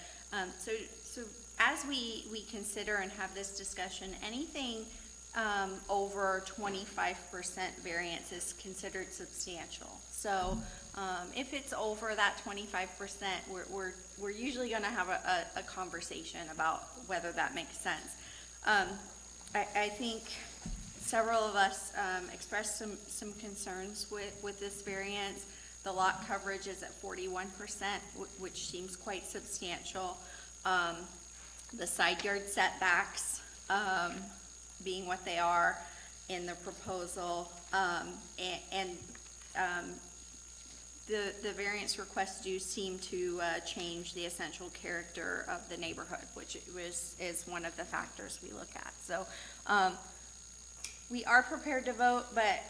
so as we consider and have this discussion, anything over 25% variance is considered substantial. So if it's over that 25%, we're usually going to have a conversation about whether that makes sense. I think several of us expressed some concerns with this variance. The lot coverage is at 41%, which seems quite substantial. The side yard setbacks being what they are in the proposal, and the variance requests do seem to change the essential character of the neighborhood, which is one of the factors we look at. So we are prepared to vote, but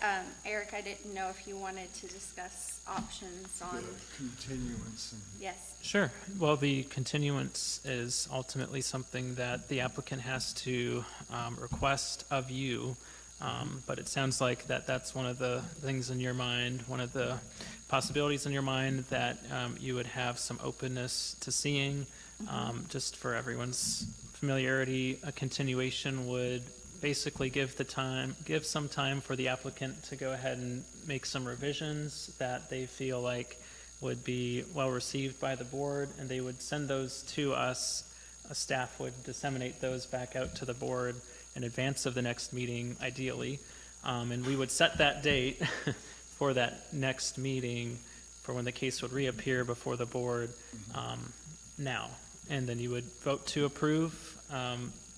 Eric, I didn't know if you wanted to discuss options on. The continuance and. Yes. Sure. Well, the continuance is ultimately something that the applicant has to request of you. But it sounds like that's one of the things in your mind, one of the possibilities in your mind that you would have some openness to seeing. Just for everyone's familiarity, a continuation would basically give some time for the applicant to go ahead and make some revisions that they feel like would be well received by the board, and they would send those to us. Staff would disseminate those back out to the board in advance of the next meeting, ideally. And we would set that date for that next meeting for when the case would reappear before the board now. And then you would vote to approve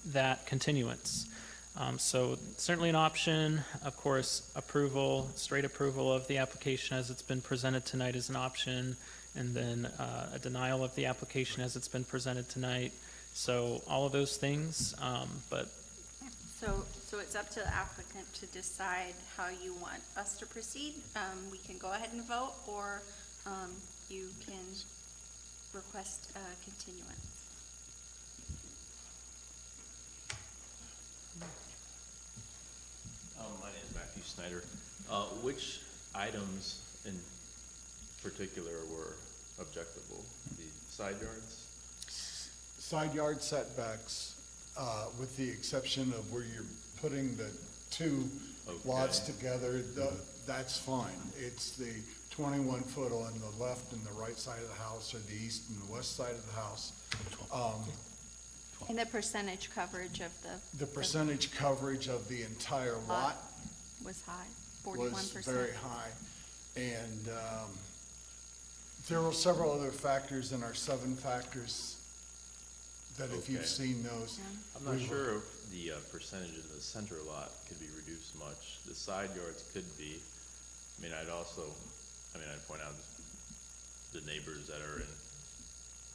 that continuance. So certainly an option. Of course, approval, straight approval of the application as it's been presented tonight is an option, and then a denial of the application as it's been presented tonight. So all of those things, but So it's up to the applicant to decide how you want us to proceed. We can go ahead and vote, or you can request a continuance. My name is Matthew Snyder. Which items in particular were objectable? The side yards? Side yard setbacks, with the exception of where you're putting the two lots Okay. together, that's fine. It's the 21-foot on the left and the right side of the house, or the east and the west side of the house. And the percentage coverage of The percentage coverage of the entire lot was high, was 41%. very high. And there were several other factors in our 7 factors that if you've Okay. seen those. I'm not sure if the percentage of the center lot could be reduced much. The side yards could be. I'd point out the neighbors that are in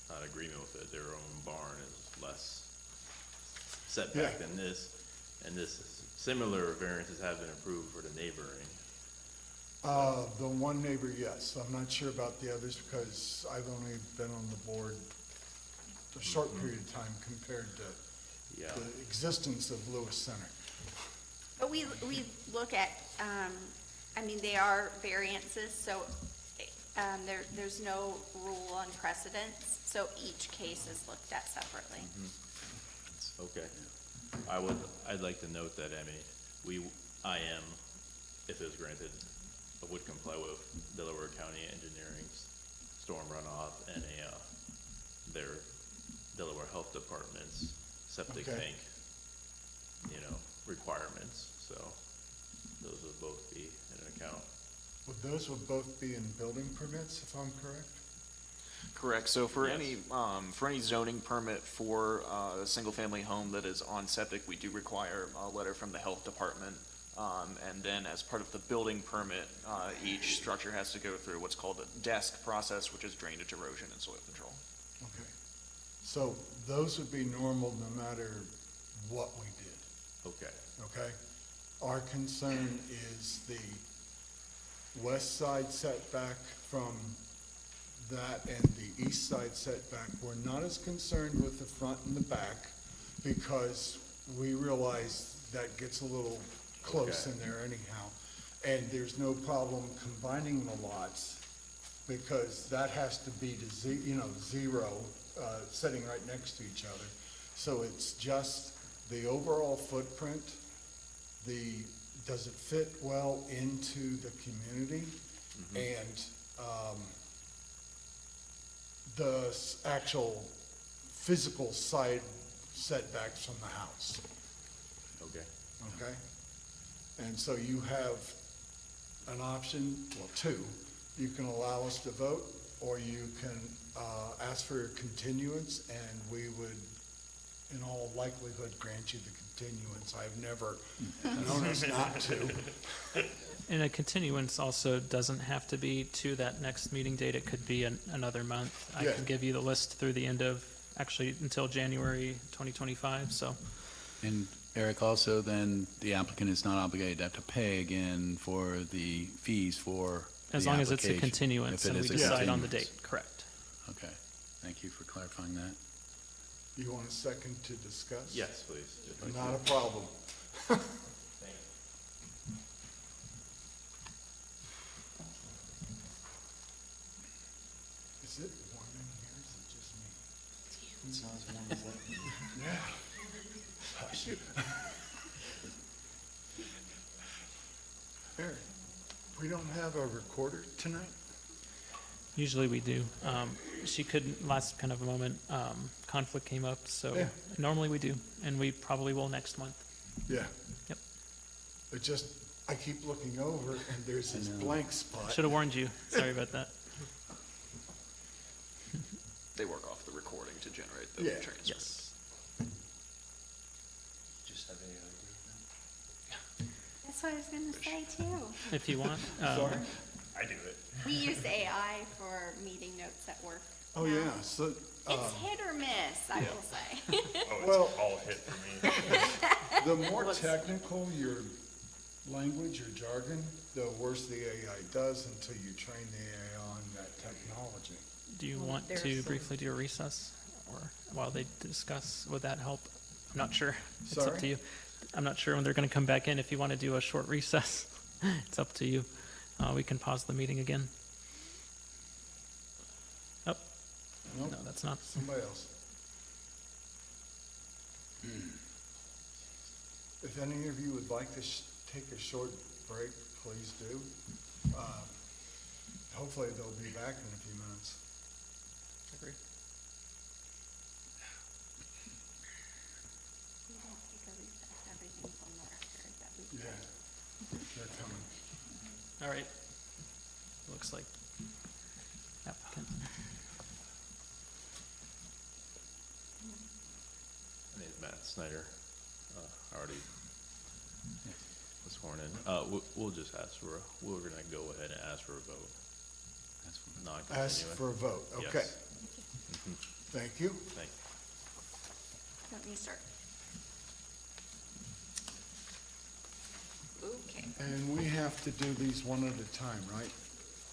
not agreement with it. Their own barn is less setback Yeah. than this, and this similar variances have been approved for the neighboring. The one neighbor, yes. I'm not sure about the others because I've only been on the board a short period of time compared to Yeah. the existence of Lewis Center. But we look at, they are variances, so there's no rule on precedence, so each case is looked at separately. Okay. I'd like to note that, if it was granted, I would comply with Delaware County Engineering's storm runoff and their Delaware Health Department's septic Okay. tank, requirements, so those would both be in an account. Those would both be in building permits, if I'm correct? Correct. So for any zoning permit for a single-family home that is on septic, we do require a letter from the health department. And then as part of the building permit, each structure has to go through what's called a desk process, which is drainage, erosion, and soil control. Okay. So those would be normal no matter what we did, Okay. okay? Our concern is the west side setback from that and the east side setback. We're not as concerned with the front and the back because we realize that gets a little close Okay. in there anyhow. And there's no problem combining the lots because that has to be to zero, sitting right next to each other. So it's just the overall footprint, does it fit well into the community? And, the actual physical side setbacks from the house, Okay. okay? And so you have an option, well, two. You can allow us to vote, or you can ask for a continuance, and we would, in all likelihood, grant you the continuance. I've never known us not to. And a continuance also doesn't have to be to that next meeting date. It could be another month. I Yeah. can give you the list through the end of, actually, until January 2025, so. And Eric, also then the applicant is not obligated to have to pay again for the fees for the As long as it's a application, continuance if it and we is a decide on the continuance. date, correct. Okay, thank you for clarifying that. You want a second to discuss? Yes, please. if I Not a could. problem. Is it warm in here, or is it just me? It's not as warm as that. Yeah. Hush. Eric, we don't have a recorder tonight? Usually we do. She couldn't, last kind of a moment, conflict came up, so Yeah. normally we do, and we probably will next month. Yeah. Yep. It just, I keep looking over and there's this blank spot. Should have warned you. Sorry about that. They work off the recording to generate the Yeah. transcript. Yes. Just have any idea? That's what I was gonna say too. If you want. Sorry? I do it. We use AI for meeting notes at work. Oh, now. yeah, so, It's hit or miss, I will say. Oh, Well- it's all hit for me. the more technical your language or jargon, the worse the AI does until you train the AI on that technology. Do you Well, want there's to some- briefly do a recess, or while they discuss, would that help? I'm not sure. It's up Sorry? to you. I'm not sure when they're gonna come back in. If you want to do a short recess, it's up to you. We can pause the meeting again. Oh, Nope, no, that's not. somebody else. If any of you would like to take a short break, please do. Hopefully they'll be back in a few minutes. Agree. We don't take a recess, everything's on the record that we Yeah, they're coming. All right. Looks like applicant. My name's Matt Snyder. I already was sworn in. We'll just ask for, we're gonna go ahead and ask for a vote. That's fine. Non-continuing. Ask for a vote, Yes. okay. Thank you. Thank you. Let me start. Okay. And we have to do these one at a time, right?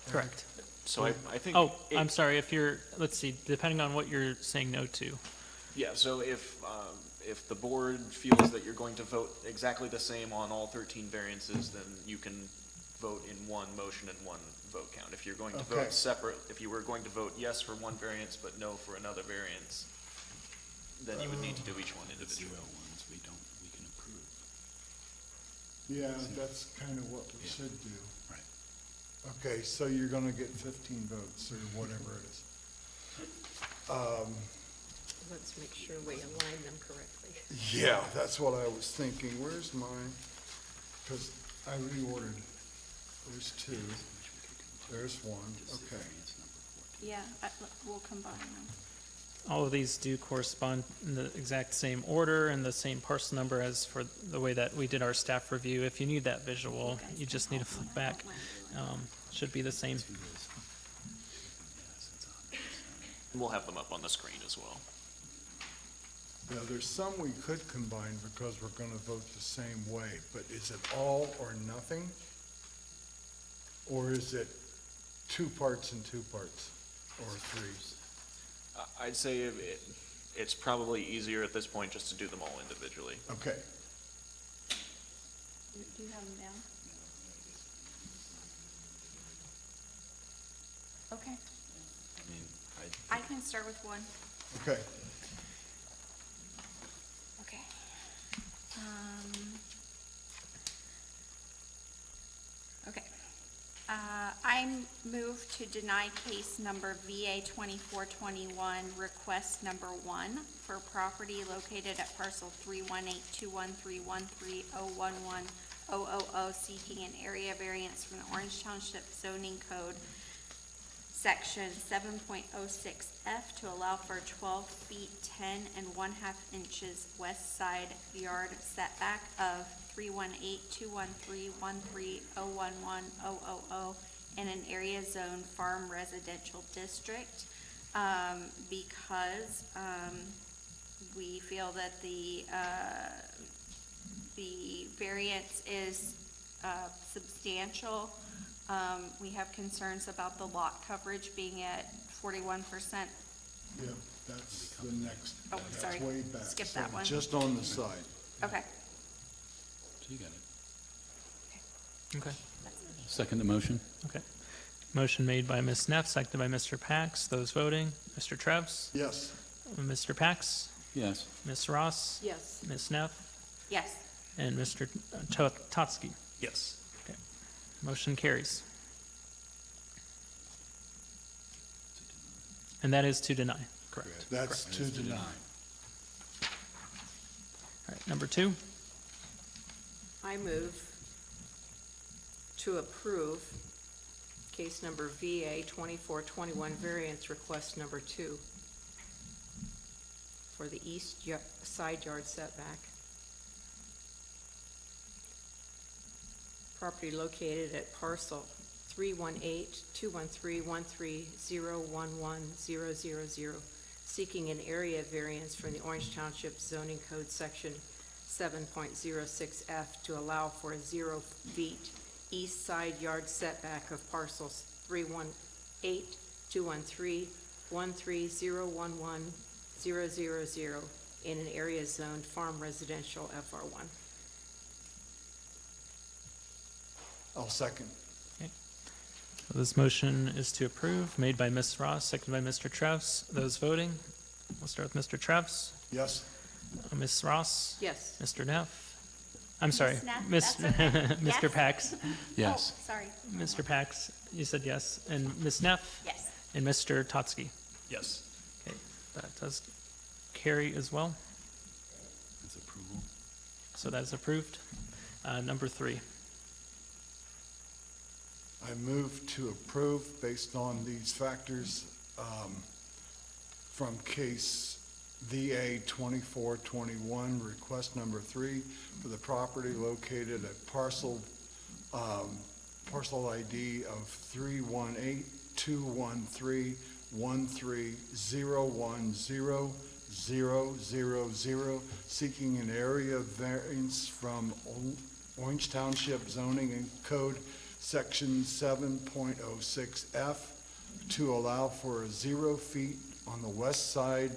Correct. So I think. Oh, it- I'm sorry, if you're, let's see, depending on what you're saying no to. Yeah, so if the board feels that you're going to vote exactly the same on all 13 variances, then you can vote in one motion and one vote count. If you're going to Okay. vote separate, if you were going to vote yes for one variance but no for another variance, then you would need to do each one individually. Zero ones we can approve. Yeah, that's kind of what we Yeah. should do. Right. Okay, so you're gonna get 15 votes or whatever it is. Let's make sure we align them correctly. Yeah, that's what I was thinking. Where's mine? Because I reordered. There's two. There's one, Just okay. variance number 14. Yeah, we'll combine them. All of these do correspond in the exact same order and the same parcel number as for the way that we did our staff review. If you need that visual, you just need to flip back. Should be the same. And we'll have them up on the screen as well. Now, there's some we could combine because we're gonna vote the same way, but is it all or nothing? Or is it 2 parts and 2 parts, or 3? I'd say it's probably easier at this point just to do them all individually. Okay, Do you have them down? Okay, I mean, I can start with one. okay. Okay. Okay. I move to deny case number VA 2421, request number 1 for property located at parcel 318-213-13011-000, seeking an area variance from the Orange Township zoning code, section 7.06F, to allow for 12 feet 10 1/2 inches west side yard setback of 318-213-13011-000 in an area zone farm residential district, because we feel that the variance is substantial. We have concerns about the lot coverage being at 41%. Yeah, that's the next, Oh, that's sorry. way back. Skip So that one. Just on the side. Okay. So you got it. Okay. Second the motion? Okay. Motion made by Ms. Neff, seconded by Mr. Pax. Those voting, Mr. Trevs, Yes, Mr. Pax, Yes. Ms. Ross, Yes. Ms. Neff, Yes. and Mr. Totsky. Yes. Motion carries. And that is to deny, correct? that's to deny. All right, number 2. I move to approve case number VA 2421, variance request number 2 for the side yard setback. Property located at parcel 318-213-13011-000, seeking an area variance from the Orange Township zoning code section 7.06F to allow for a 0 feet east side yard setback of parcels 318-213-13011-000 in an area zoned farm residential FR1. I'll second. This motion is to approve, made by Ms. Ross, seconded by Mr. Trevs. Those voting, we'll start with Mr. Trevs, Yes, Ms. Ross, Yes. Mr. Neff. I'm sorry, Neff, Miss- that's okay. Mr. Yes. Pax. Yes. Oh, sorry. Mr. Pax, you said yes. And Ms. Neff? Yes. And Mr. Totsky? Yes. Okay, that does carry as well. That's approval. So that is approved. Number 3. I move to approve based on these factors from case VA 2421, request number 3 for the property located at parcel ID of 318-213-1301000, seeking an area variance from Orange Township zoning and code section 7.06F to allow for a 0 feet on the west side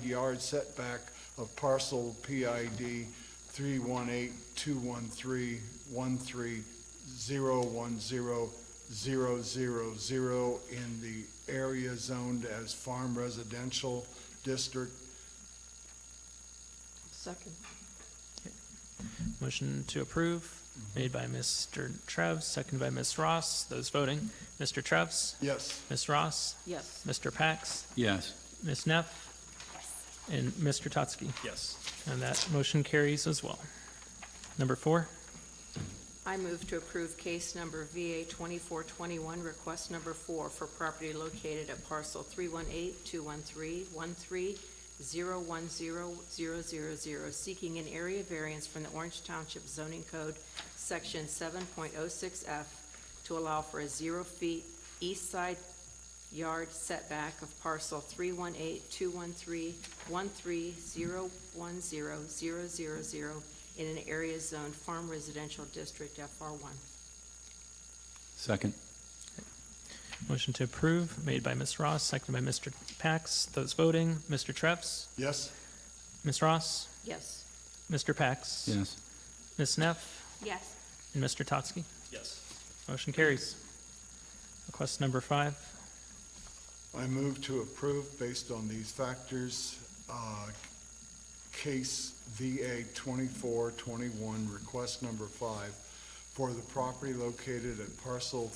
yard setback of parcel PID 318-213-1301000 in the area zoned as farm residential district. Second. Motion to approve, made by Mr. Trevs, seconded by Ms. Ross. Those voting, Mr. Trevs, Yes, Ms. Ross, Yes. Mr. Pax, Yes. Ms. Neff, Yes. and Mr. Totsky. Yes. And that motion carries as well. Number 4. I move to approve case number VA 2421, request number 4 for property located at parcel 318-213-1301000, seeking an area variance from the Orange Township Zoning Code, Section 7.06F, to allow for a 0 feet east side yard setback of parcel 318-213-1301000 in an area zoned Farm Residential District FR1. Second. Motion to approve made by Ms. Ross, seconded by Mr. Pax. Those voting, Mr. Treps, Yes? Ms. Ross, Yes. Mr. Pax. Yes. Ms. Neff, Yes. and Mr. Totsky. Yes. Motion carries. Request number 5. I move to approve based on these factors, case VA 2421, request number 5, for the property located at parcel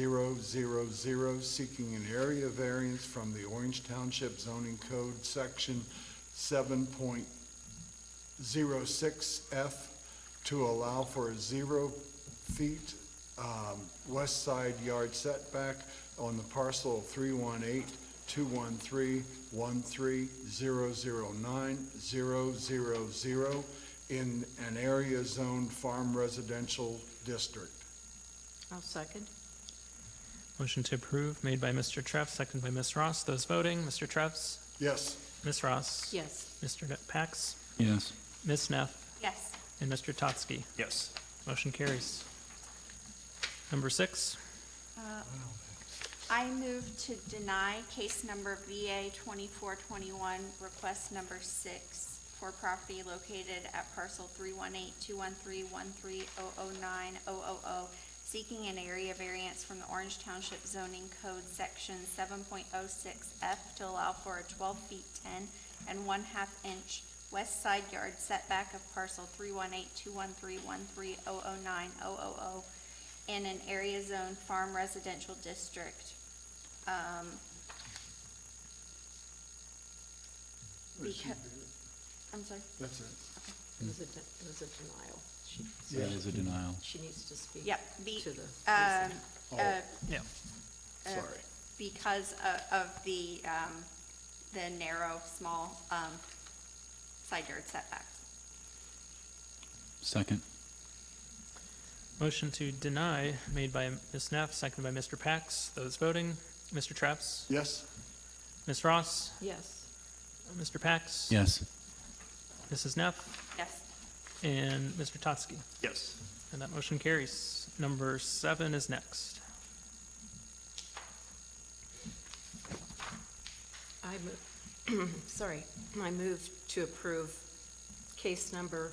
318-213-13009-000, seeking an area variance from the Orange Township Zoning Code, Section 7.06F, to allow for a 0 feet west side yard setback on the parcel of 318-213-13009-000 in an area zoned farm residential district. I'll second. Motion to approve made by Mr. Treps, seconded by Ms. Ross. Those voting, Mr. Treps, Yes? Ms. Ross, Yes. Mr. Pax, Yes. Ms. Neff, Yes. and Mr. Totsky. Yes. Motion carries. Number 6. I move to deny case number VA 2421, request number 6, for property located at parcel 318-213-13009-000, seeking an area variance from the Orange Township Zoning Code, Section 7.06F, to allow for a 12 feet 10 and 1/2 inch west side yard setback of parcel 318-213-13009-000 in an area zone farm residential district. I'm sorry. That's it. It was a denial. That is a denial. She needs to speak Yep, to the. Yeah. Sorry. because of the narrow, small, side yard setbacks. Second. Motion to deny made by Ms. Neff, seconded by Mr. Pax. Those voting, Mr. Treps, Yes? Ms. Ross, Yes. Mr. Pax. Yes. Mrs. Neff, Yes. and Mr. Totsky. Yes. And that motion carries. Number 7 is next. I move, I move to approve case number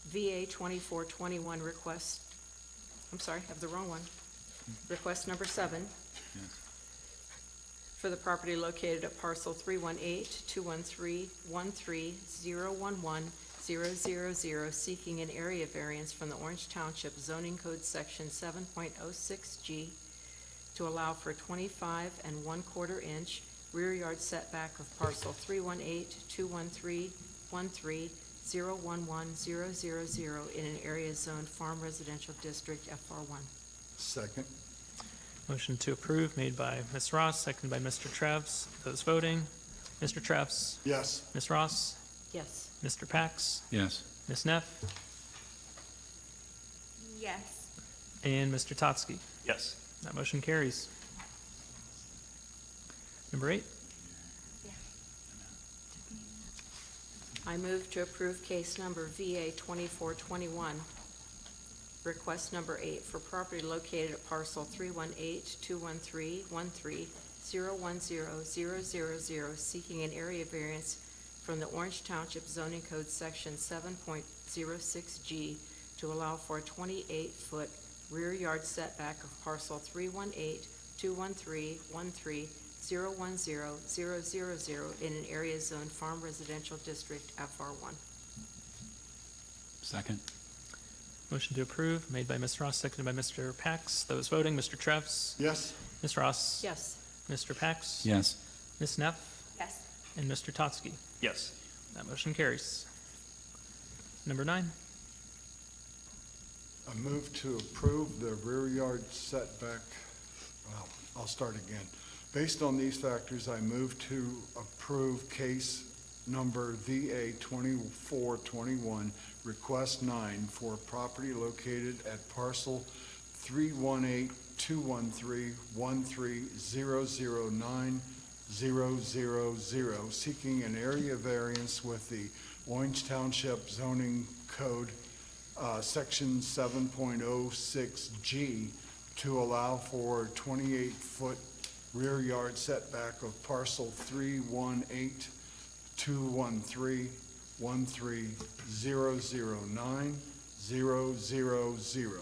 VA 2421 request, I'm sorry, I have the wrong one. Request number 7 for the property located at parcel 318-213-13011-000, seeking an area variance from the Orange Township Zoning Code Section 7.06G to allow for 25 1/4 inch rear yard setback of parcel 318-213-13011-000 in an area zoned Farm Residential District FR1. Second? Motion to approve made by Ms. Ross, seconded by Mr. Treves. Those voting, Mr. Treves, Yes? Ms. Ross, Yes. Mr. Pax, Yes. Ms. Neff, Yes. and Mr. Totsky. Yes. That motion carries. Number 8. I move to approve case number VA 2421, request number 8 for property located at parcel 318-213-1301000, seeking an area variance from the Orange Township Zoning Code Section 7.06G to allow for a 28-foot rear yard setback of parcel 318-213-1301000 in an area zoned Farm Residential District FR1. Second. Motion to approve made by Ms. Ross, seconded by Mr. Pax. Those voting, Mr. Treves, Yes? Ms. Ross, Yes. Mr. Pax, Yes. Ms. Neff, Yes. and Mr. Totsky. Yes. That motion carries. Number 9. I move to approve the rear yard setback. Well, I'll start again. Based on these factors, I move to approve case number VA 2421, request 9 for property located at parcel 318-213-13009-000, seeking an area variance with the Orange Township zoning code, section 7.06G, to allow for 28-foot rear yard setback of parcel 318-213-13009-000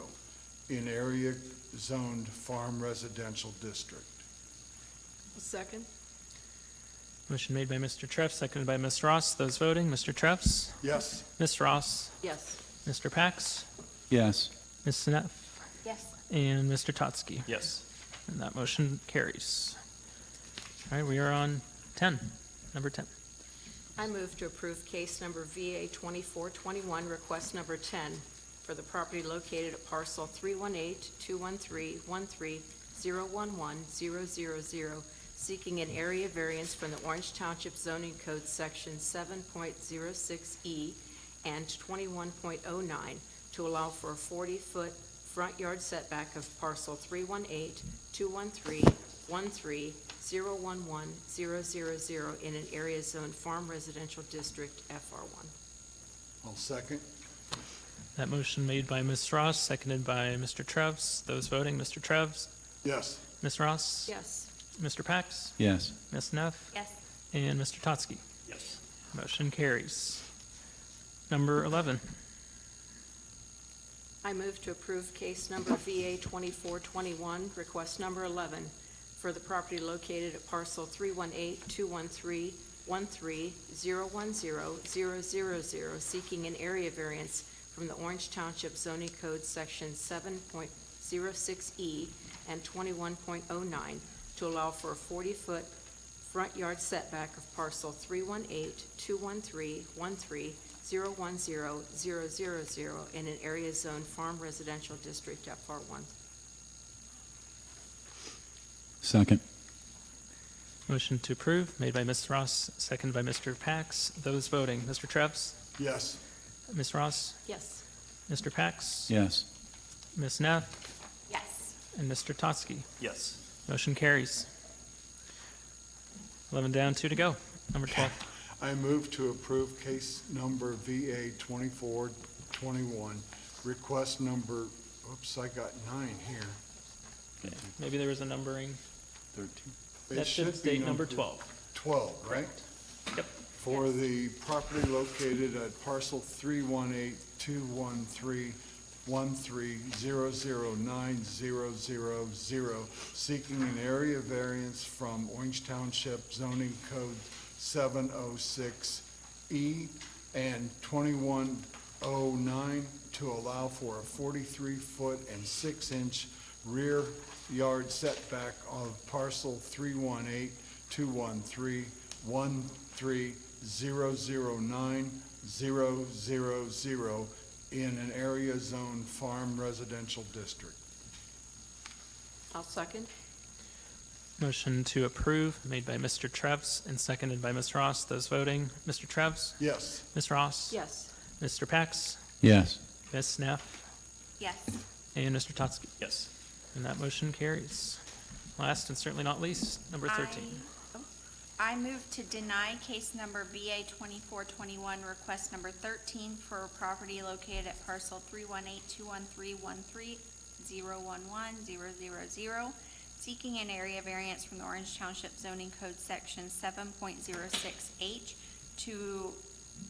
in area zoned farm residential district. Second? Motion made by Mr. Treff, seconded by Ms. Ross. Those voting, Mr. Treffs, Yes. Ms. Ross, Yes. Mr. Pax, Yes. Ms. Seneff, Yes. and Mr. Totsky. Yes. And that motion carries. All right, we are on 10, number 10. I move to approve case number VA 2421, request number 10, for the property located at parcel 318-213-13011-000, seeking an area variance from the Orange Township zoning code section 7.06E and 21.09 to allow for a 40-foot front yard setback of parcel 318-213-13011-000 in an area zone farm residential district FR1. I'll second. That motion made by Ms. Ross, seconded by Mr. Trevs. Those voting, Mr. Trevs, Yes. Ms. Ross, Yes. Mr. Pax, Yes. Ms. Neff, Yes. and Mr. Totsky. Yes. Motion carries. Number 11. I move to approve case number VA 2421, request number 11, for the property located at parcel 318-213-13010-000, seeking an area variance from the Orange Township zoning code section 7.06E and 21.09 to allow for a 40-foot front yard setback of parcel 318-213-13010-000 in an area zone farm residential district FR1. Second. Motion to approve, made by Ms. Ross, seconded by Mr. Pax. Those voting, Mr. Trevs, Yes. Ms. Ross, Yes. Mr. Pax, Yes. Ms. Neff, Yes. and Mr. Totsky. Yes. Motion carries. 11 down, 2 to go. Number 12. I move to approve case number VA 2421, request number, oops, I got 9 here. Maybe there was a numbering. 13. It That should be state number 12. 12, right? Yep. For the property located at parcel 318-213-13009-000, seeking an area variance from Orange Township zoning code 706E and 2109 to allow for a 43-foot and 6-inch rear yard setback of parcel 318-213-13009-000 in an area zone farm residential district. I'll second. Motion to approve, made by Mr. Trevs and seconded by Ms. Ross. Those voting, Mr. Trevs, Yes. Ms. Ross, Yes. Mr. Pax, Yes. Ms. Neff, Yes. and Mr. Totsky. Yes. And that motion carries. Last and certainly not least, number 13. I move to deny case number VA 2421, request number 13 for a property located at parcel 318-213-13011-000, seeking an area variance from the Orange Township zoning code section 7.06H to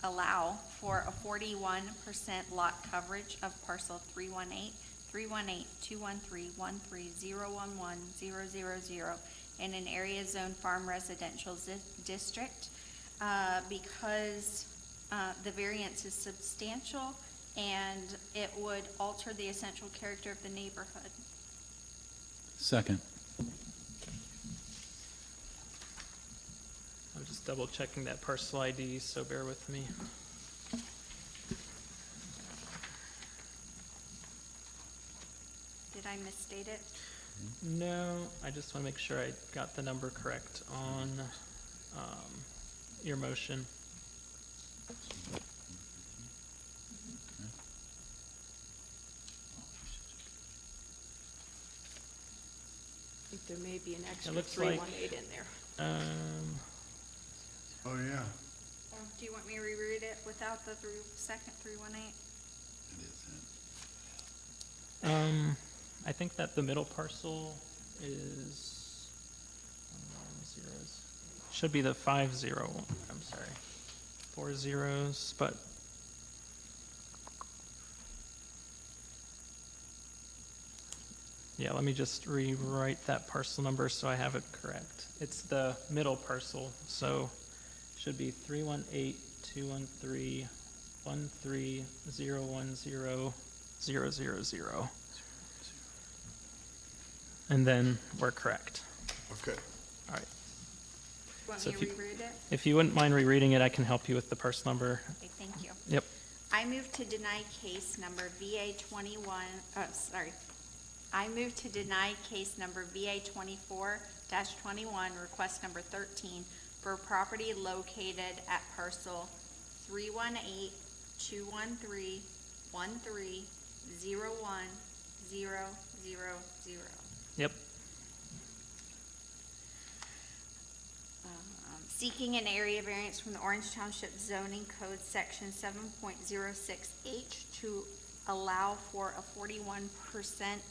allow for a 41% lot coverage of parcel 318-213-13011-000 in an area zone farm residential district, because the variance is substantial and it would alter the essential character of the neighborhood. Second. I'm just double checking that parcel ID, so bear with me. Did I misstate it? No, I just want to make sure I got the number correct on your motion. I think there may be an extra looks like- 318 in there. Oh, yeah. Do you want me to reread it without the second 318? I think that the middle parcel is, zeros, should be the 50, I'm sorry, 4 zeros, but yeah, let me just rewrite that parcel number so I have it correct. It's the middle parcel, so should be 318-213-13010-000. And then we're correct. Okay. All right. Want So me if to you- reread it? If you wouldn't mind rereading it, I can help you with the parcel number. Okay, thank you. Yep. I move to deny case number VA 21, I move to deny case number VA 24-21, request number 13, for a property located at parcel 318-213-1301000. Yep. Seeking an area variance from the Orange Township zoning code section 7.06H to allow for a 41%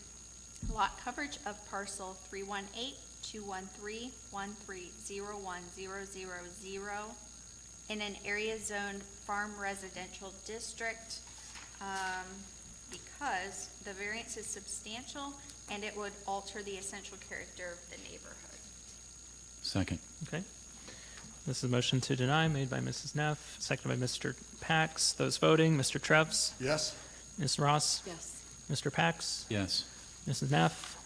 lot coverage of parcel 318-213-1301000 in an area zoned farm residential district, because the variance is substantial and it would alter the essential character of the neighborhood. Second. Okay. This is a motion to deny made by Mrs. Neff, seconded by Mr. Pax. Those voting, Mr. Trevs, Yes? Ms. Ross, Yes. Mr. Pax, Yes. Mrs. Neff,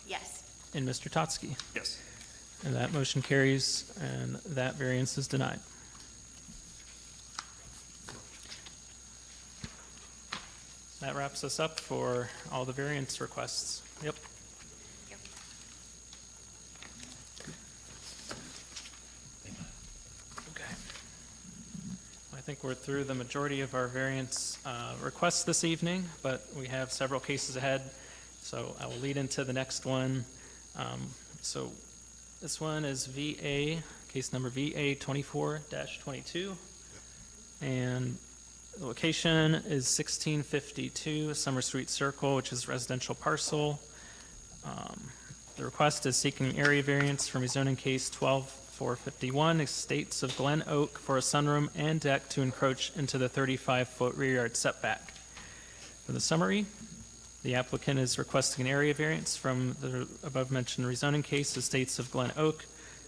Yes. and Mr. Totsky. Yes. And that motion carries, and that variance is denied. That wraps us up for all the variance requests. Yep. Okay. I think we're through the majority of our variance requests this evening, but we have several cases ahead, so I will lead into the next one. So this one is VA, case number VA 24-22, and the location is 1652 Summer Street Circle, which is residential parcel. The request is seeking area variance from rezoning case 12451, Estates of Glen Oak, for a sunroom and deck to encroach into the 35-foot rear yard setback. For the summary, the applicant is requesting an area variance from the above-mentioned rezoning case, Estates of Glen Oak,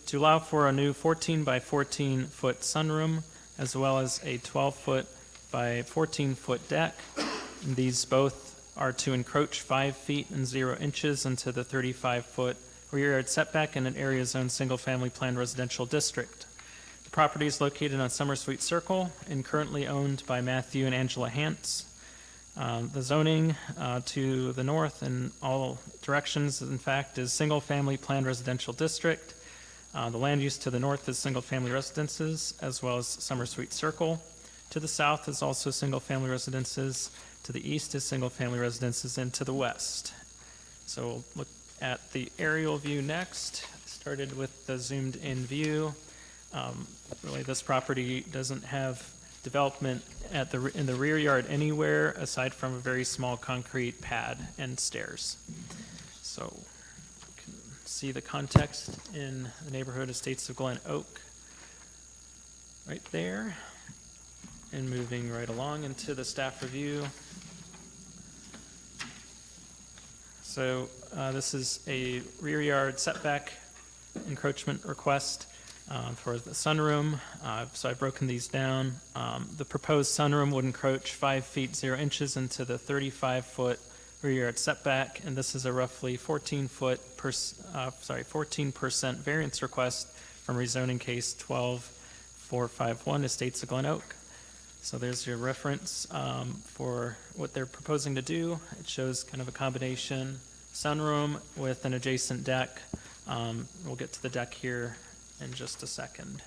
to allow for a new 14 by 14-foot sunroom, as well as a 12-foot by 14-foot deck. And these both are to encroach 5 feet and 0 inches into the 35-foot rear yard setback in an area zone single-family planned residential district. The property is located on Summer Street Circle and currently owned by Matthew and Angela Hantz. The zoning to the north in all directions, in fact, is single-family planned residential district. The land use to the north is single-family residences, as well as Summer Street Circle. To the south is also single-family residences. To the east is single-family residences, and to the west. So we'll look at the aerial view next. Started with the zoomed-in view. Really, this property doesn't have development in the rear yard anywhere aside from a very small concrete pad and stairs. So you can see the context in the neighborhood Estates of Glen Oak right there. And moving right along into the staff review. So this is a rear yard setback encroachment request for the sunroom. So I've broken these down. The proposed sunroom would encroach 5 feet 0 inches into the 35-foot rear yard setback, and this is a roughly 14% variance request from rezoning case 12451, Estates of Glen Oak. So there's your reference for what they're proposing to do. It shows kind of a combination sunroom with an adjacent deck. We'll get to the deck here in just a second.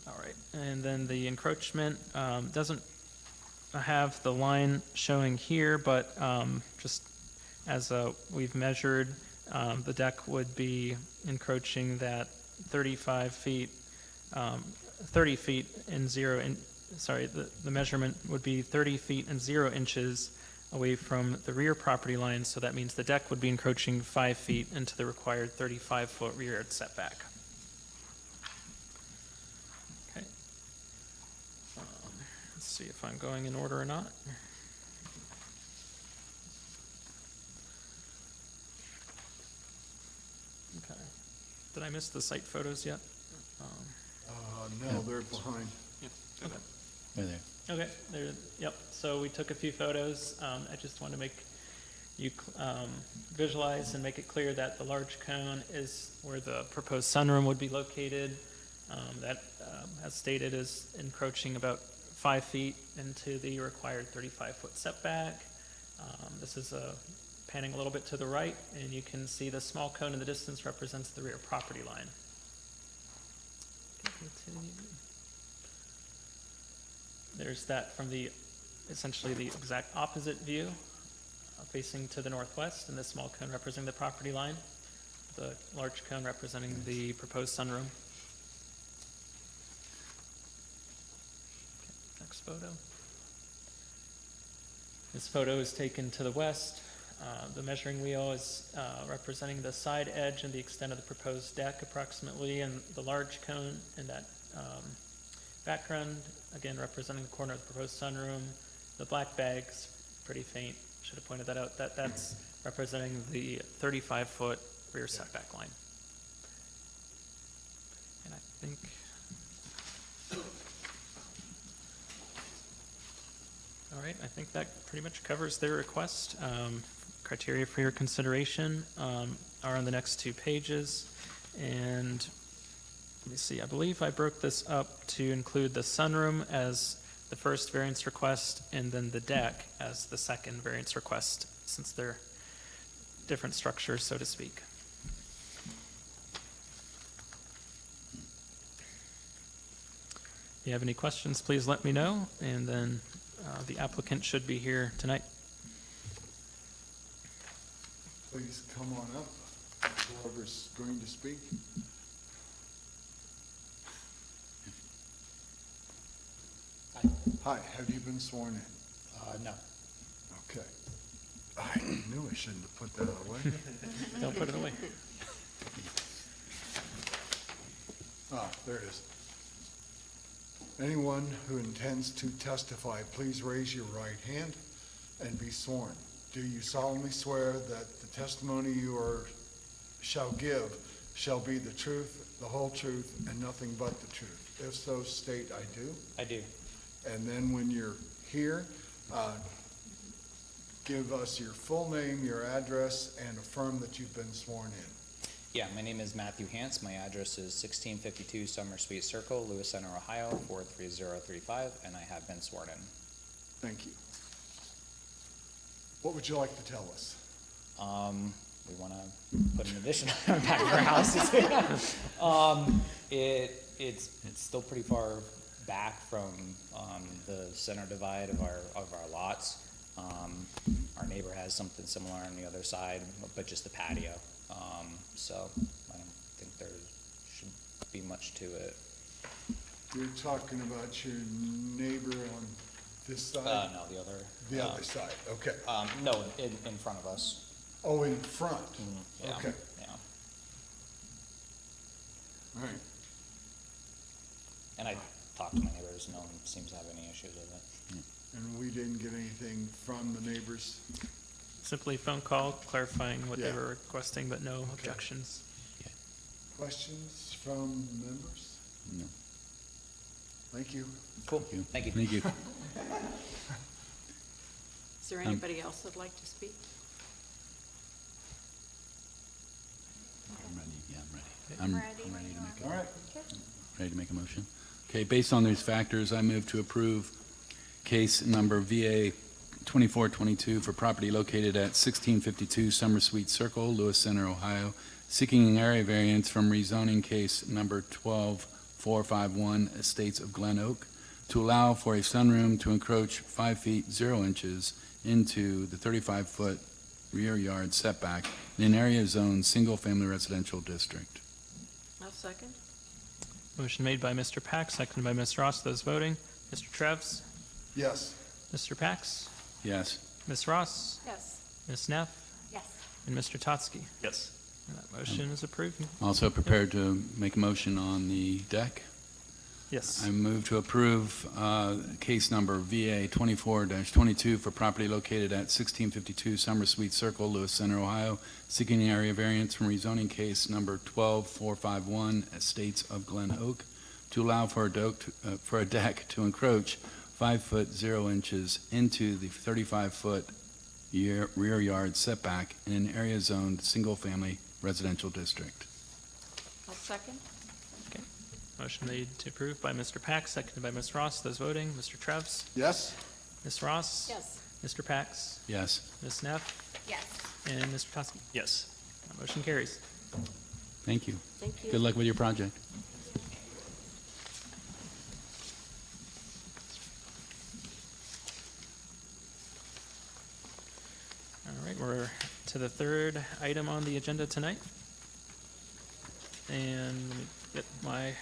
All right, and then the encroachment doesn't have the line showing here, but just as we've measured, the deck would be encroaching that 35 feet, 30 feet and the measurement would be 30 feet and 0 inches away from the rear property line, so that means the deck would be encroaching 5 feet into the required 35-foot rear yard setback. Okay. Let's see if I'm going in order or not. Okay. Did I miss the site photos yet? No, they're behind. Right there. Okay, there, yep, so we took a few photos. I just want to make you visualize and make it clear that the large cone is where the proposed sunroom would be located. That, as stated, is encroaching about 5 feet into the required 35-foot setback. This is panning a little bit to the right, and you can see the small cone in the distance represents the rear property line. There's that from essentially the exact opposite view, facing to the northwest, and the small cone representing the property line, the large cone representing the proposed sunroom. Okay, next photo. This photo is taken to the west. The measuring wheel is representing the side edge and the extent of the proposed deck approximately, and the large cone in that background, again representing the corner of the proposed sunroom. The black bag's pretty faint, should have pointed that out. That's representing the 35-foot rear setback line. And I think all right, I think that pretty much covers their request. Criteria for your consideration are on the next 2 pages. And let me see, I believe I broke this up to include the sunroom as the first variance request and then the deck as the second variance request, since they're different structures, so to speak. If you have any questions, please let me know, and then the applicant should be here tonight. Please come on up, whoever's going to speak. Hi, have you been sworn in? No. Okay. I knew I shouldn't have put that away. Don't put it away. Ah, there it is. Anyone who intends to testify, please raise your right hand and be sworn. Do you solemnly swear that the testimony you shall give shall be the truth, the whole truth, and nothing but the truth? If so, state, I do. I do. And then when you're here, give us your full name, your address, and affirm that you've been sworn in. Yeah, my name is Matthew Hance. My address is 1652 Summer Street Circle, Lewis Center, Ohio, 43035, and I have been sworn in. Thank you. What would you like to tell us? We want to put an addition on the back of our house. It's still pretty far back from the center divide of our lots. Our neighbor has something similar on the other side, but just the patio. So I don't think there should be much to it. You're talking about your neighbor on this side? No, the other. The other side, okay. No, in front of us. Oh, in front? Yeah, Okay, yeah. all right. And I talked to my neighbors, no one seems to have any issues with it. And we didn't get anything from the neighbors? Simply phone call clarifying what they Yeah. were requesting, but no objections. Questions from members? No. Thank you. Cool, thank you. Thank you. Is there anybody else that'd like to speak? I'm ready, yeah, I'm I'm Ready I'm when ready you to make All right. ready to make a motion. Okay, based on these factors, I move to approve case number VA 2422 for property located at 1652 Summer Sweet Circle, Lewis Center, Ohio, seeking an area variance from rezoning case number 12451 Estates of Glen Oak to allow for a sunroom to encroach 5 feet 0 inches into the 35-foot rear yard setback in an area zoned single-family residential district. I'll second. Motion made by Mr. Pack, seconded by Ms. Ross. Those voting, Mr. Trevs, Yes. Mr. Pax, Yes. Ms. Ross, Yes. Ms. Neff, Yes. and Mr. Totsky. Yes. And that motion is approved. Also prepared to make a motion on the deck. Yes. I move to approve case number VA 24-22 for property located at 1652 Summer Sweet Circle, Lewis Center, Ohio, seeking an area variance from rezoning case number 12451 Estates of Glen Oak to allow for a deck to encroach 5 foot 0 inches into the 35-foot rear yard setback in an area zoned single-family residential district. I'll second. Motion made to approve by Mr. Pax, seconded by Ms. Ross. Those voting, Mr. Trevs, Yes. Ms. Ross, Yes. Mr. Pax, Yes. Ms. Neff, Yes. and Mr. Totsky. Yes. That motion carries. Thank you. Thank you. Good luck with your project. All right, we're to the third item on the agenda tonight. And let me get my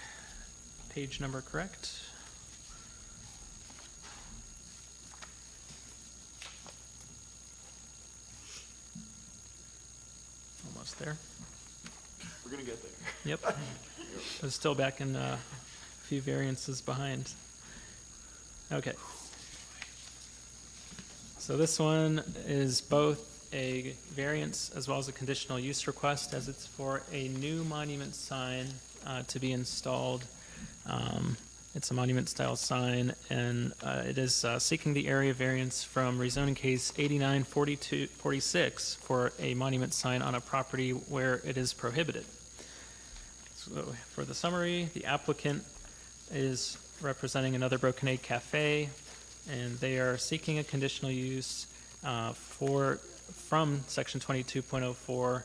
page number correct. Almost there. We're gonna get there. Yep. I was still back in a few variances behind. Okay. So this one is both a variance as well as a conditional use request, as it's for a new monument sign to be installed. It's a monument-style sign, and it is seeking the area variance from rezoning case 894246 for a monument sign on a property where it is prohibited. So for the summary, the applicant is representing Another Broken Egg Cafe, and they are seeking a conditional use from section 22.04,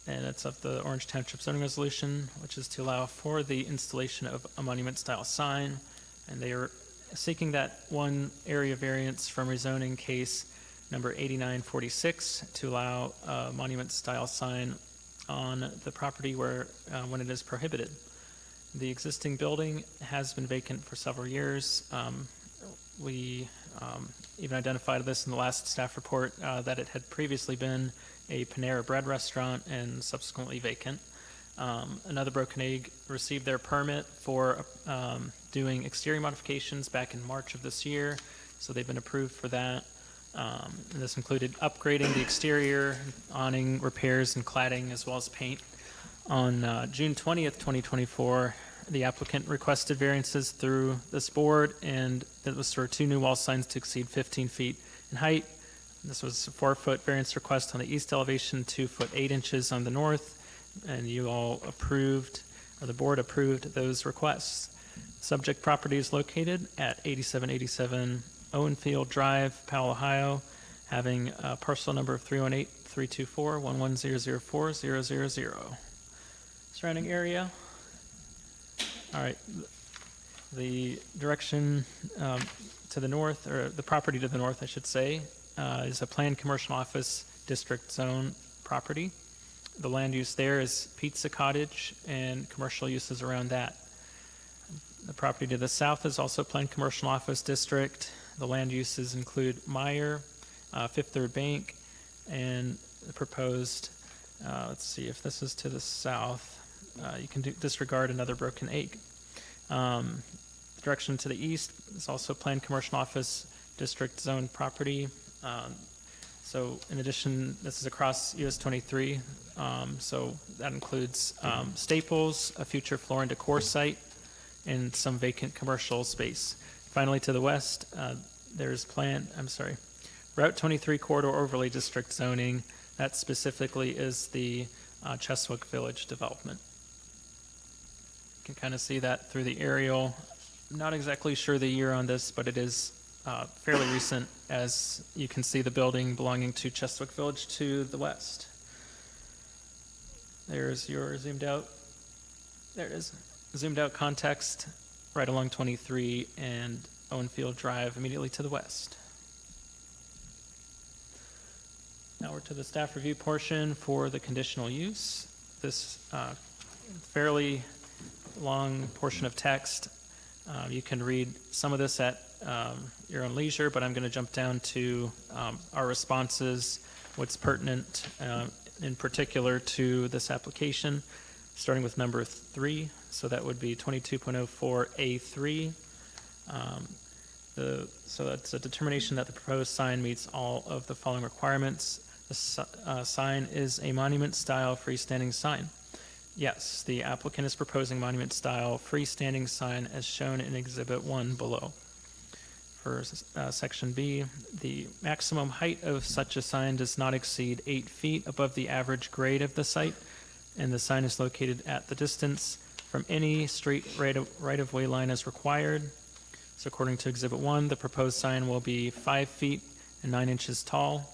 and it's of the Orange Township zoning resolution, which is to allow for the installation of a monument-style sign, and they are seeking that one area variance from rezoning case number 8946 to allow a monument-style sign on the property where when it is prohibited. The existing building has been vacant for several years. We even identified this in the last staff report, that it had previously been a Panera Bread restaurant and subsequently vacant. Another Broken Egg received their permit for doing exterior modifications back in March of this year, so they've been approved for that. And this included upgrading the exterior, awning repairs and cladding, as well as paint. On June 20th, 2024, the applicant requested variances through this board, and it was for 2 new wall signs to exceed 15 feet in height. This was a 4-foot variance request on the east elevation, 2 foot 8 inches on the north, and you all approved, or the board approved those requests. Subject property is located at 8787 Owenfield Drive, Powell, Ohio, having a parcel number of 318-324-11004-000. Surrounding area. All right. The direction to the north, or the property to the north, I should say, is a planned commercial office district zone property. The land use there is pizza cottage and commercial uses around that. The property to the south is also planned commercial office district. The land uses include Meyer, Fifth Third Bank, and the proposed, let's see, if this is to the south, you can disregard Another Broken Egg. Direction to the east is also planned commercial office district zone property. So in addition, this is across US 23, so that includes Staples, a future floor and decor site, and some vacant commercial space. Finally, to the west, there's Route 23 corridor overlay district zoning. That specifically is the Cheswick Village development. You can kind of see that through the aerial. I'm not exactly sure the year on this, but it is fairly recent, as you can see the building belonging to Cheswick Village to the west. There's your zoomed out, there it is, zoomed out context right along 23 and Owenfield Drive immediately to the west. Now we're to the staff review portion for the conditional use. This fairly long portion of text. You can read some of this at your own leisure, but I'm going to jump down to our responses, what's pertinent in particular to this application, starting with number 3. So that would be 22.04A3. So that's a determination that the proposed sign meets all of the following requirements. The sign is a monument-style freestanding sign. Yes, the applicant is proposing monument-style freestanding sign as shown in Exhibit 1 below. For Section B, the maximum height of such a sign does not exceed 8 feet above the average grade of the site, and the sign is located at the distance from any street right-of-way line as required. So according to Exhibit 1, the proposed sign will be 5 feet and 9 inches tall.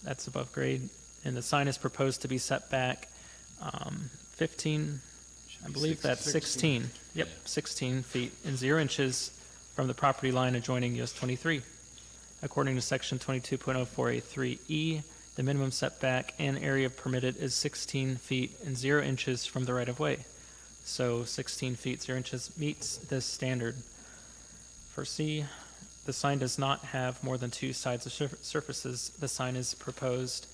That's above grade. And the sign is proposed to be set back 15, I believe that's 16. Yep, 16 feet and 0 inches from the property line adjoining US 23. According to Section 22.04A3E, the minimum setback and area permitted is 16 feet and 0 inches from the right-of-way. So 16 feet, 0 inches meets this standard. For C, the sign does not have more than 2 sides of surfaces. The sign is proposed,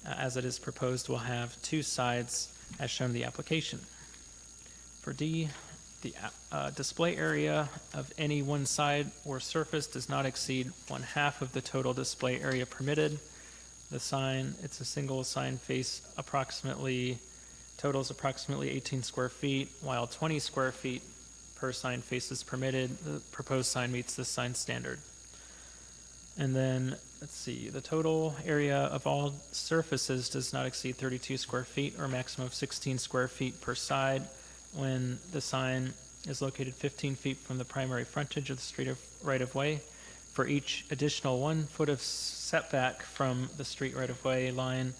as it is proposed, will have 2 sides as shown in the application. For D, the display area of any one side or surface does not exceed 1/2 of the total display area permitted. The sign, it's a single sign face, totals approximately 18 square feet, while 20 square feet per sign face is permitted. The proposed sign meets this sign standard. And then, let's see, the total area of all surfaces does not exceed 32 square feet or a maximum of 16 square feet per side when the sign is located 15 feet from the primary frontage of the street of right-of-way. For each additional 1 foot of setback from the street right-of-way line,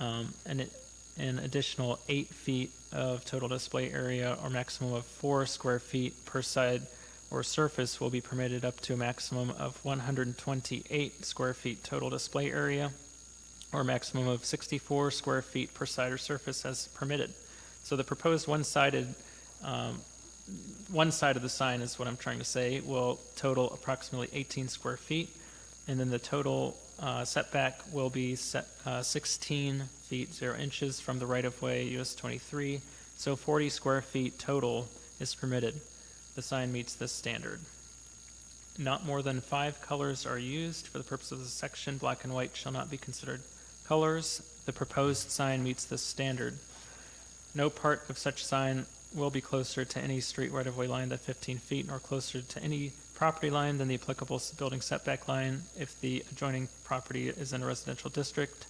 and an additional 8 feet of total display area or maximum of 4 square feet per side or surface will be permitted up to a maximum of 128 square feet total display area or a maximum of 64 square feet per side or surface as permitted. So the proposed one side of the sign is what I'm trying to say will total approximately 18 square feet, and then the total setback will be 16 feet 0 inches from the right-of-way US 23, so 40 square feet total is permitted. The sign meets this standard. Not more than 5 colors are used for the purpose of this section. Black and white shall not be considered colors. The proposed sign meets this standard. No part of such sign will be closer to any street right-of-way line than 15 feet or closer to any property line than the applicable building setback line if the adjoining property is in a residential district.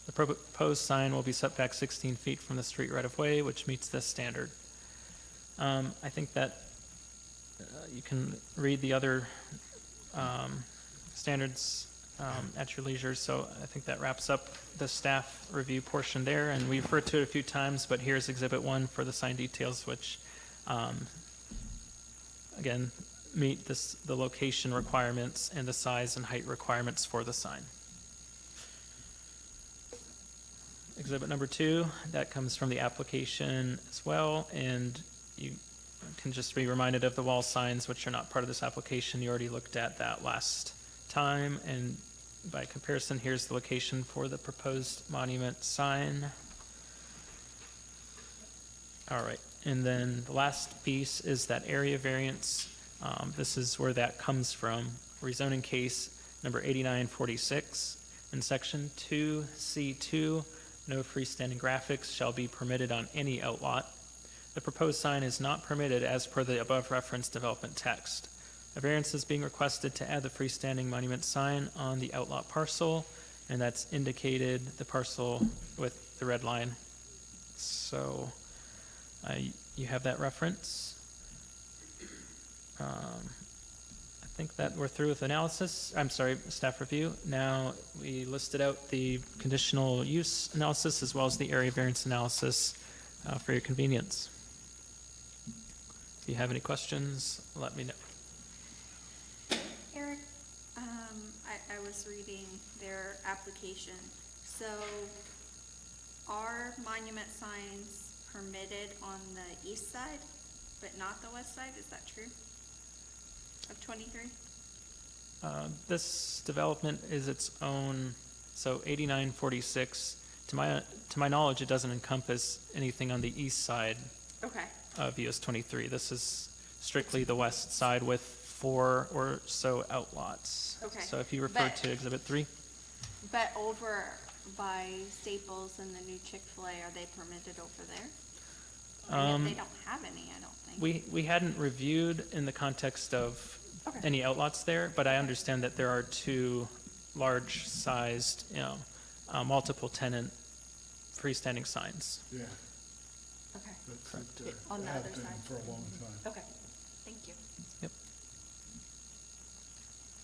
The proposed sign will be set back 16 feet from the street right-of-way, which meets this standard. I think that you can read the other standards at your leisure, so I think that wraps up the staff review portion there, and we referred to it a few times, but here's Exhibit 1 for the sign details, which, again, meet the location requirements and the size and height requirements for the sign. Exhibit number 2, that comes from the application as well, and you can just be reminded of the wall signs, which are not part of this application. You already looked at that last time, and by comparison, here's the location for the proposed monument sign. All right, and then the last piece is that area variance. This is where that comes from. Rezoning case number 8946. In section 2C2, no freestanding graphics shall be permitted on any outlot. The proposed sign is not permitted as per the above referenced development text. A variance is being requested to add the freestanding monument sign on the outlot parcel, and that's indicated, the parcel with the red line So you have that reference. I think that we're through with analysis. I'm sorry, staff review. Now, we listed out the conditional use analysis as well as the area variance analysis for your convenience. If you have any questions, let me know. Eric, I was reading their application. So are monument signs permitted on the east side, but not the west side? Is that true? Of 23? This development is its own, so 8946, to my knowledge, it doesn't encompass anything on the east side Okay. of US 23. This is strictly the west side with 4 or so outlots. Okay. So if you refer But- to Exhibit 3, But over by Staples and the new Chick-fil-A, are they permitted over there? They don't have any, I don't think. we hadn't reviewed in the context of Okay. any outlots there, but I understand that there are 2 large-sized, multiple tenant freestanding signs. Yeah, Okay. that's it. On the Have other been side. for a long time. Okay, thank you. Yep,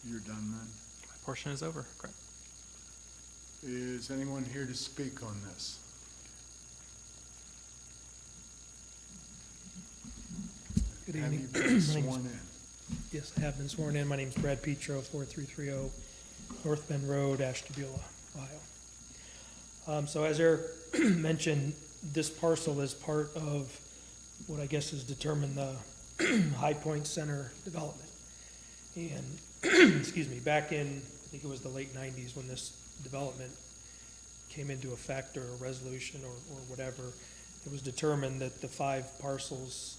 You're done then? my portion is over, correct. Is anyone here to speak on this? Good Have evening. you been My name's- sworn in? Yes, I have been sworn in. My name's Brad Petro, 4330 North Bend Road, Ashtabula, Ohio. So as Eric mentioned, this parcel is part of what I guess is determined the High Point Center development. And, excuse me, back in, I think it was the late 90s when this development came into effect or a resolution or whatever, it was determined that the 5 parcels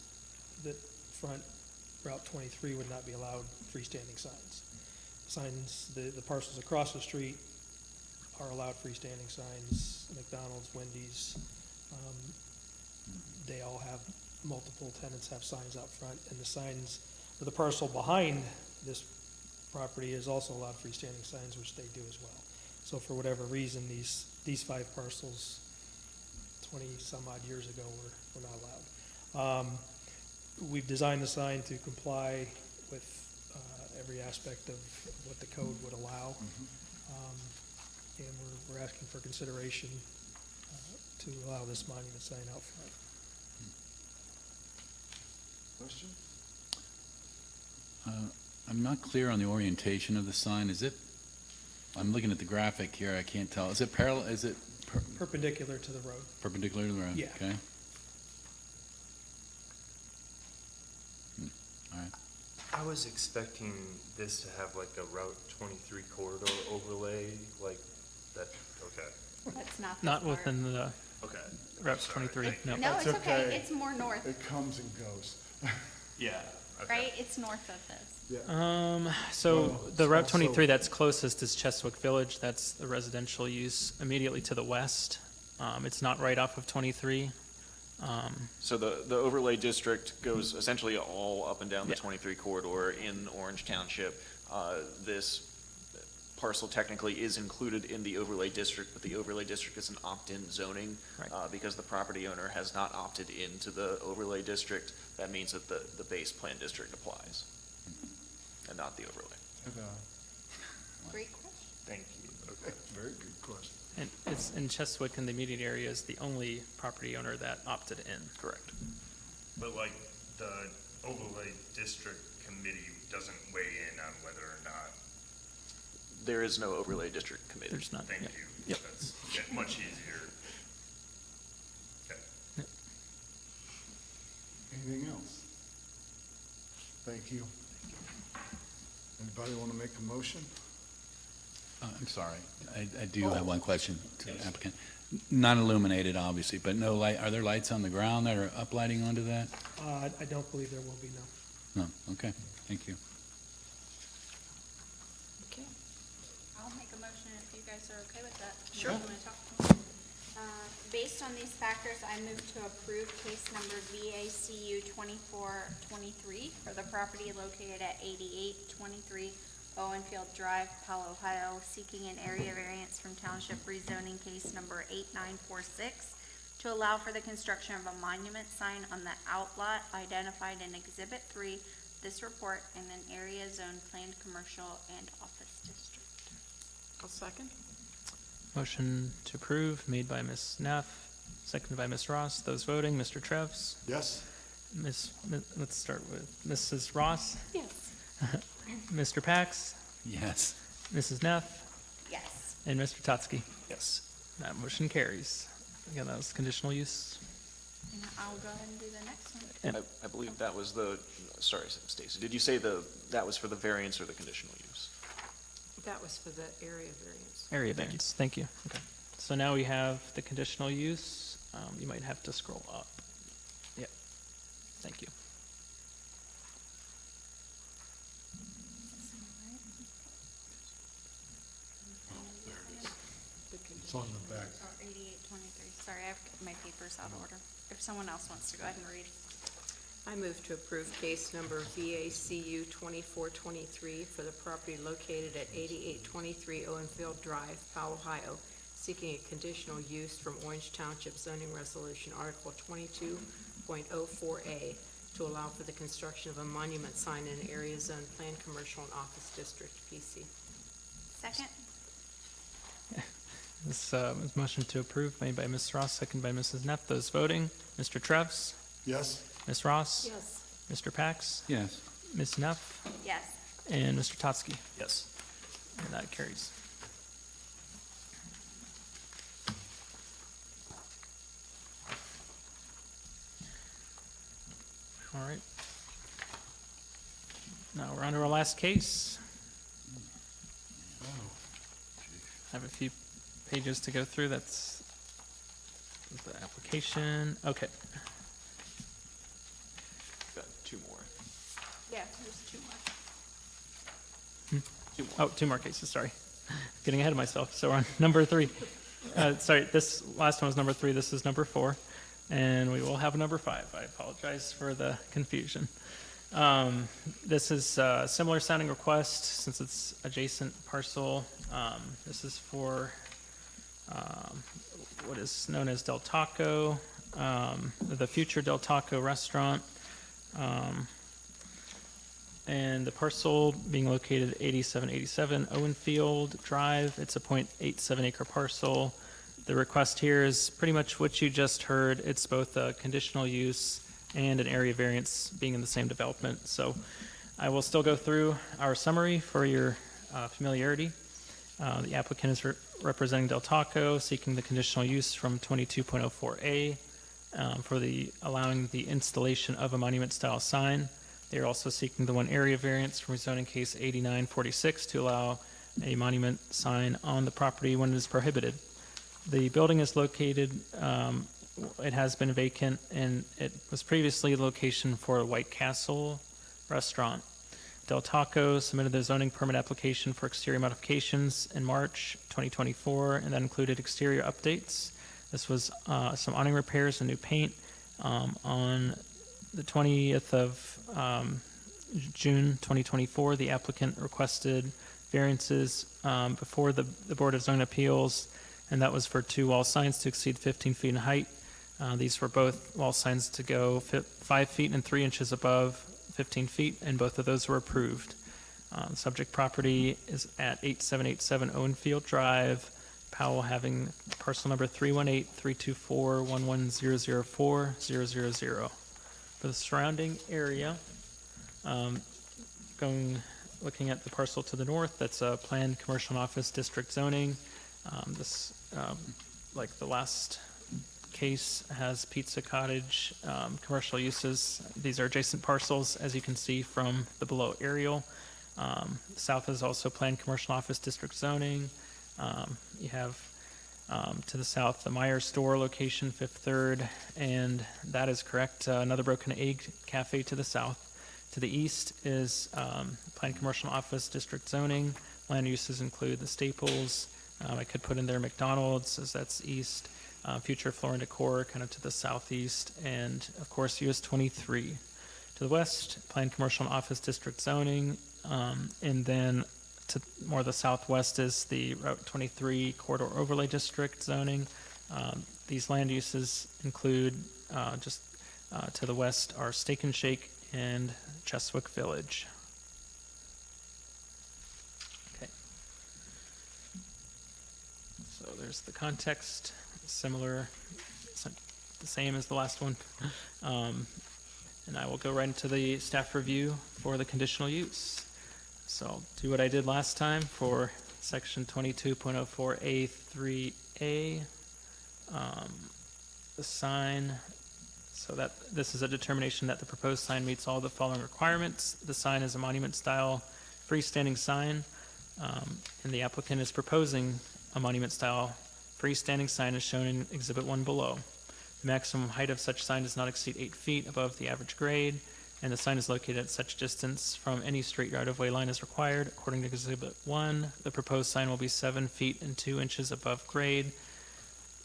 that front Route 23 would not be allowed freestanding signs. Signs, the parcels across the street are allowed freestanding signs, McDonald's, Wendy's. They all have, multiple tenants have signs out front, and the signs, for the parcel behind this property is also allowed freestanding signs, which they do as well. So for whatever reason, these 5 parcels, 20-some odd years ago, were not allowed. We've designed the sign to comply with every aspect of what the code would allow. And we're asking for consideration to allow this monument sign out front. Question? I'm not clear on the orientation of the sign. Is it, I'm looking at the graphic here, I can't tell. Is it parallel, is it Perpendicular to the road. perpendicular to the road? Yeah. Okay. All right. I was expecting this to have like a Route 23 corridor overlay, like that, okay, That's not this Not part. within the okay. Route Sorry. 23, no. No, That's it's okay, okay. it's more north, It comes and goes. Yeah, okay. right? It's north of this. Yeah. So Well, the it's Route also- 23 that's closest is Cheswick Village. That's the residential use immediately to the west. It's not right off of 23. So the overlay district goes essentially all up and down the Yeah. 23 corridor in Orange Township. This parcel technically is included in the overlay district, but the overlay district is an opt-in zoning. Right. Because the property owner has not opted into the overlay district, that means that the base plan district applies and not the overlay. Great question. Thank you, okay. Very good question. And it's in Cheswick, and the immediate area is the only property owner that opted in. Correct. But like, the overlay district committee doesn't weigh in on whether or not, There is no overlay district committee. There's not. thank yeah. you. Yep. That's much easier. Okay. Anything else? Thank you. Anybody want to make a motion? I'm sorry, I do have one question to the applicant. Not illuminated, obviously, but no light, are there lights on the ground that are uplighting onto that? I don't believe there will be, no. No, okay, thank you. Okay. I'll make a motion if you guys are okay with that. Sure. You wanna talk to me? Based on these factors, I move to approve case number VACU 2423 for the property located at 8823 Owenfield Drive, Powell, Ohio, seeking an area variance from township rezoning case number 8946 to allow for the construction of a monument sign on the outlot identified in Exhibit 3 of this report in an area zoned planned commercial and office district. I'll second. Motion to approve made by Ms. Neff, seconded by Ms. Ross. Those voting, Mr. Trevs? Yes? Let's start with Mrs. Ross, Yes. Mr. Pax, Yes. Mrs. Neff, Yes. and Mr. Totsky. Yes. That motion carries. Again, that was conditional use. And I'll go ahead and do the next one. I believe that was the, sorry, Stacy, did you say that was for the variance or the conditional use? That was for the area variance. Area variance, thank you. Okay. So now we have the conditional use. You might have to scroll up. Yep. Thank you. It's on the back. Oh, 8823. Sorry, I've got my papers out of order. If someone else wants to go ahead and read. I move to approve case number VACU 2423 for the property located at 8823 Owenfield Drive, Powell, Ohio, seeking a conditional use from Orange Township zoning resolution Article 22.04A to allow for the construction of a monument sign in an area zone planned commercial and office district, PC. Second? This was motion to approve made by Ms. Ross, seconded by Mrs. Neff. Those voting, Mr. Trevs, Yes? Ms. Ross, Yes. Mr. Pax, Yes. Ms. Neff, Yes. and Mr. Totsky. Yes. And that carries. All right. Now we're on to our last case. Oh, I have a few pages to go through. That's the application. Okay. Got two more. Yeah, there's two more. Oh, two more cases, sorry. Getting ahead of myself. So we're on number 3. Sorry, this last one was number 3. This is number 4. And we will have a number 5. I apologize for the confusion. This is a similar sounding request since it's adjacent parcel. This is for what is known as Del Taco, the future Del Taco restaurant. And the parcel being located at 8787 Owenfield Drive. It's a .87 acre parcel. The request here is pretty much what you just heard. It's both a conditional use and an area variance being in the same development. So I will still go through our summary for your familiarity. The applicant is representing Del Taco, seeking the conditional use from 22.04A for allowing the installation of a monument-style sign. They are also seeking the one area variance from zoning case 8946 to allow a monument sign on the property when it is prohibited. The building is located, it has been vacant, and it was previously the location for a White Castle restaurant. Del Taco submitted their zoning permit application for exterior modifications in March 2024, and that included exterior updates. This was some awning repairs and new paint. On the 20th of June 2024, the applicant requested variances before the Board of Zoning Appeals, and that was for 2 wall signs to exceed 15 feet in height. These were both wall signs to go 5 feet and 3 inches above 15 feet, and both of those were approved. Subject property is at 8787 Owenfield Drive, Powell, having parcel number 318-324-11004-000. For the surrounding area, looking at the parcel to the north, that's a planned commercial and office district zoning. This, like the last case, has pizza cottage, commercial uses. These are adjacent parcels, as you can see from the below aerial. South is also planned commercial office district zoning. You have to the south the Meyer store location, Fifth Third, and that is correct. Another Broken Egg Cafe to the south. To the east is planned commercial office district zoning. Land uses include the Staples. I could put in there McDonald's, as that's east. Future Floor and Decor kind of to the southeast, and of course US 23. To the west, planned commercial and office district zoning, and then to more the southwest is the Route 23 corridor overlay district zoning. These land uses include, just to the west are Steak and Shake and Cheswick Village. Okay. So there's the context, similar, the same as the last one. And I will go right into the staff review for the conditional use. So I'll do what I did last time for section 22.04A3A. The sign, so that this is a determination that the proposed sign meets all the following requirements. The sign is a monument-style freestanding sign, and the applicant is proposing a monument-style freestanding sign as shown in Exhibit 1 below. The maximum height of such sign does not exceed 8 feet above the average grade, and the sign is located at such distance from any street right-of-way line as required. According to Exhibit 1, the proposed sign will be 7 feet and 2 inches above grade.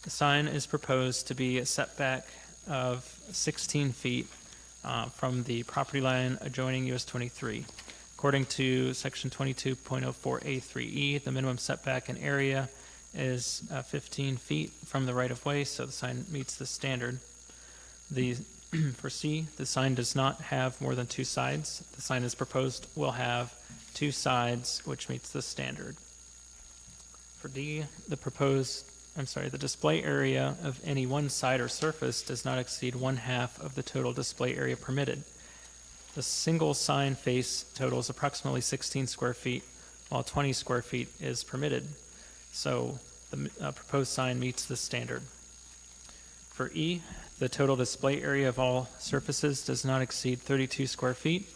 The sign is proposed to be a setback of 16 feet from the property line adjoining US 23. According to section 22.04A3E, the minimum setback in area is 15 feet from the right-of-way, so the sign meets the standard. For C, the sign does not have more than 2 sides. The sign as proposed will have 2 sides, which meets the standard. For D, the display area of any one side or surface does not exceed 1/2 of the total display area permitted. The single sign face totals approximately 16 square feet, while 20 square feet is permitted. So the proposed sign meets the standard. For E, the total display area of all surfaces does not exceed 32 square feet,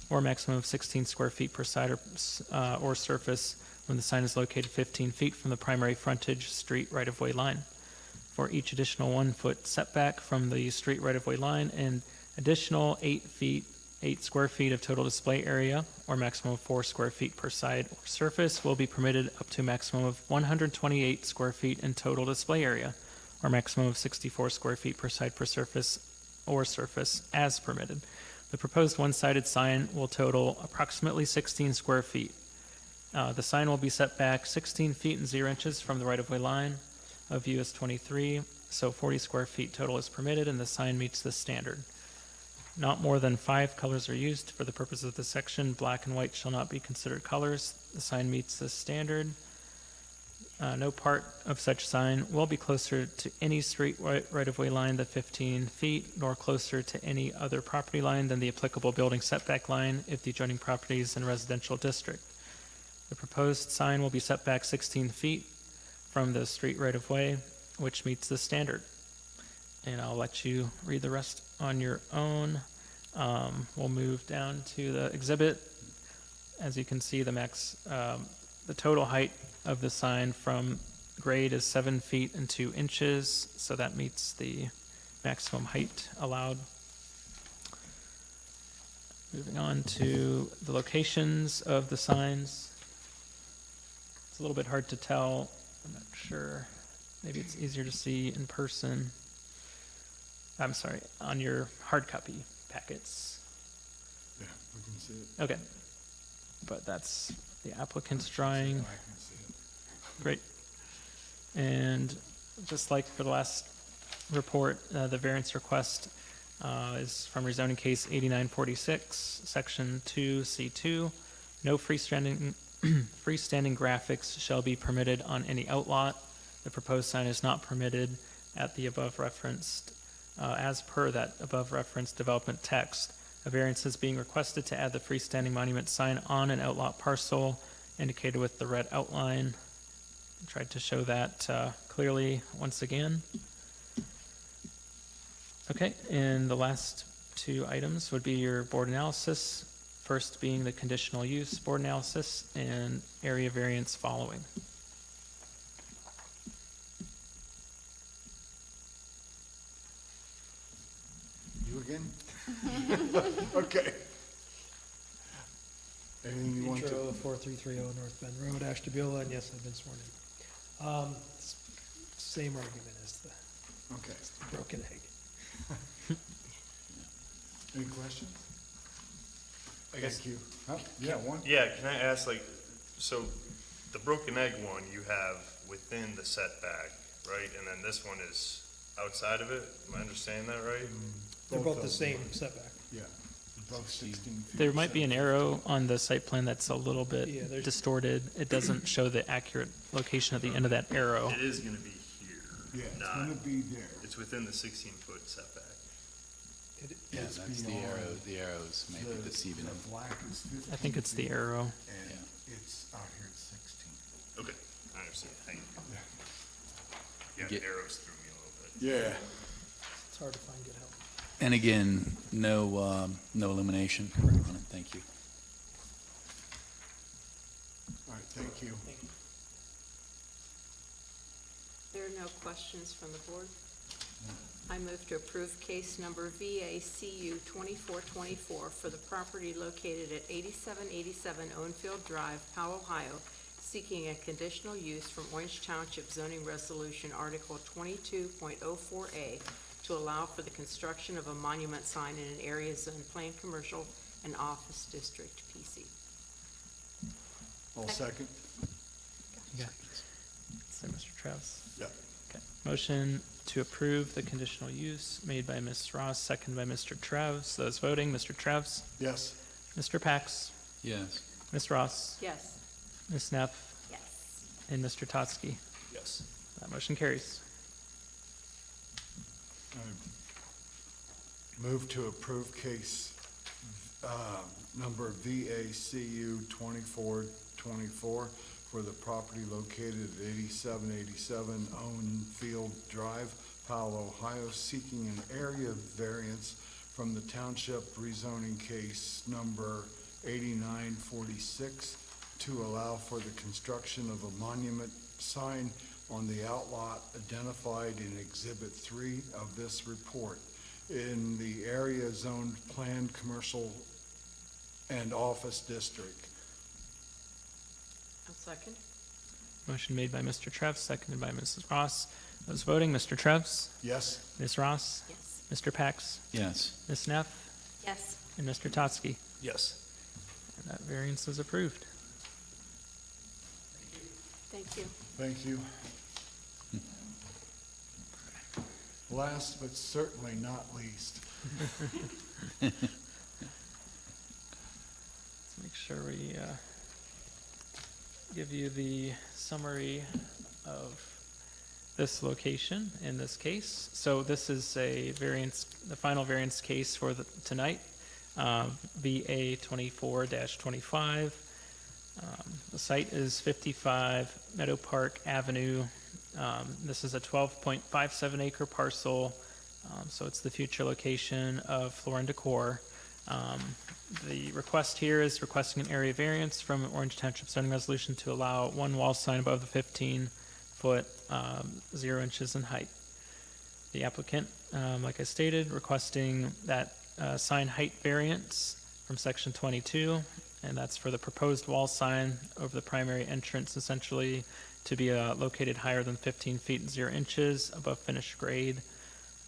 or a maximum of 16 square feet per side or surface when the sign is located 15 feet from the primary frontage street right-of-way line. For each additional 1 foot setback from the street right-of-way line, an additional 8 square feet of total display area, or maximum of 4 square feet per side or surface, will be permitted up to a maximum of 128 square feet in total display area, or maximum of 64 square feet per side per surface or surface as permitted. The proposed one-sided sign will total approximately 16 square feet. The sign will be set back 16 feet and 0 inches from the right-of-way line of US 23, so 40 square feet total is permitted, and the sign meets this standard. Not more than 5 colors are used for the purpose of this section. Black and white shall not be considered colors. The sign meets this standard. No part of such sign will be closer to any street right-of-way line than 15 feet, nor closer to any other property line than the applicable building setback line if the adjoining property is in a residential district. The proposed sign will be set back 16 feet from the street right-of-way, which meets the standard. And I'll let you read the rest on your own. We'll move down to the exhibit. As you can see, the total height of the sign from grade is 7 feet and 2 inches, so that meets the maximum height allowed. Moving on to the locations of the signs. It's a little bit hard to tell. I'm not sure. Maybe it's easier to see in person. I'm sorry, on your hard copy packets. Yeah, we can see it. Okay. But that's the applicant's drawing. I can see it. Great. And just like for the last report, the variance request is from rezoning case 8946, section 2C2. No freestanding graphics shall be permitted on any outlot. The proposed sign is not permitted at the above referenced, as per that above referenced development text. A variance is being requested to add the freestanding monument sign on an outlot parcel indicated with the red outline. I tried to show that clearly once again. Okay, and the last 2 items would be your board analysis. First being the conditional use board analysis and area variance following. You again? Okay. Anything you want to? Intro 4330 North Bend Road, Ashtabula, and yes, I've been sworn in. Same argument as the Okay. broken egg. Any questions? I guess, Thank you. Yeah, one. yeah, can I ask, like, so the broken egg one you have within the setback, right? And then this one is outside of it. Am I understanding that right? They're both the of same them. setback. Yeah, both 16 feet. There might be an 7 arrow on the site plan that's a little bit Yeah, there's- distorted. It doesn't show the accurate location at the end of that arrow. It is gonna be here. Yeah, it's not- gonna be there. It's within the 16-foot setback. Yeah, It's that's the beyond arrow, the arrows may be deceiving them. The black is 15 I think it's the feet, arrow. And it's out here at 16. Okay, I understand. Thank you. Yeah, Get- the arrows threw me a little bit. Yeah. It's hard to find good help. And again, no illumination on it, thank you. All right, thank you. There are no questions from the board. I move to approve case number VACU 2424 for the property located at 8787 Owenfield Drive, Powell, Ohio, seeking a conditional use from Orange Township zoning resolution Article 22.04A to allow for the construction of a monument sign in an area zoned plain commercial and office district, PC. All second? Yeah. So, Mr. Travis. Yeah. Okay. Motion to approve the conditional use made by Ms. Ross, second by Mr. Travis. Those voting, Mr. Travis, Yes. Mr. Pax, Yes. Ms. Ross, Yes. Ms. Neff, Yes. and Mr. Totsky. Yes. That motion carries. I move to approve case number VACU 2424 for the property located at 8787 Owenfield Drive, Powell, Ohio, seeking an area variance from the township rezoning case number 8946 to allow for the construction of a monument sign on the outlot identified in Exhibit 3 of this report in the area zoned planned commercial and office district. I'll second. Motion made by Mr. Travis, seconded by Mrs. Ross. Those voting, Mr. Travis, Yes? Ms. Ross, Yes. Mr. Pax, Yes. Ms. Neff, Yes. and Mr. Totsky. Yes. And that variance is approved. Thank you. Thank you. Last but certainly not least, Let's make sure we give you the summary of this location in this case. So this is a variance, the final variance case for tonight, VA 24-25. The site is 55 Meadow Park Avenue. This is a 12.57 acre parcel, so it's the future location of Floor and Decor. The request here is requesting an area variance from Orange Township zoning resolution to allow one wall sign above the 15-foot, 0 inches in height. The applicant, like I stated, requesting that sign height variance from section 22, and that's for the proposed wall sign over the primary entrance, essentially to be located higher than 15 feet and 0 inches above finished grade.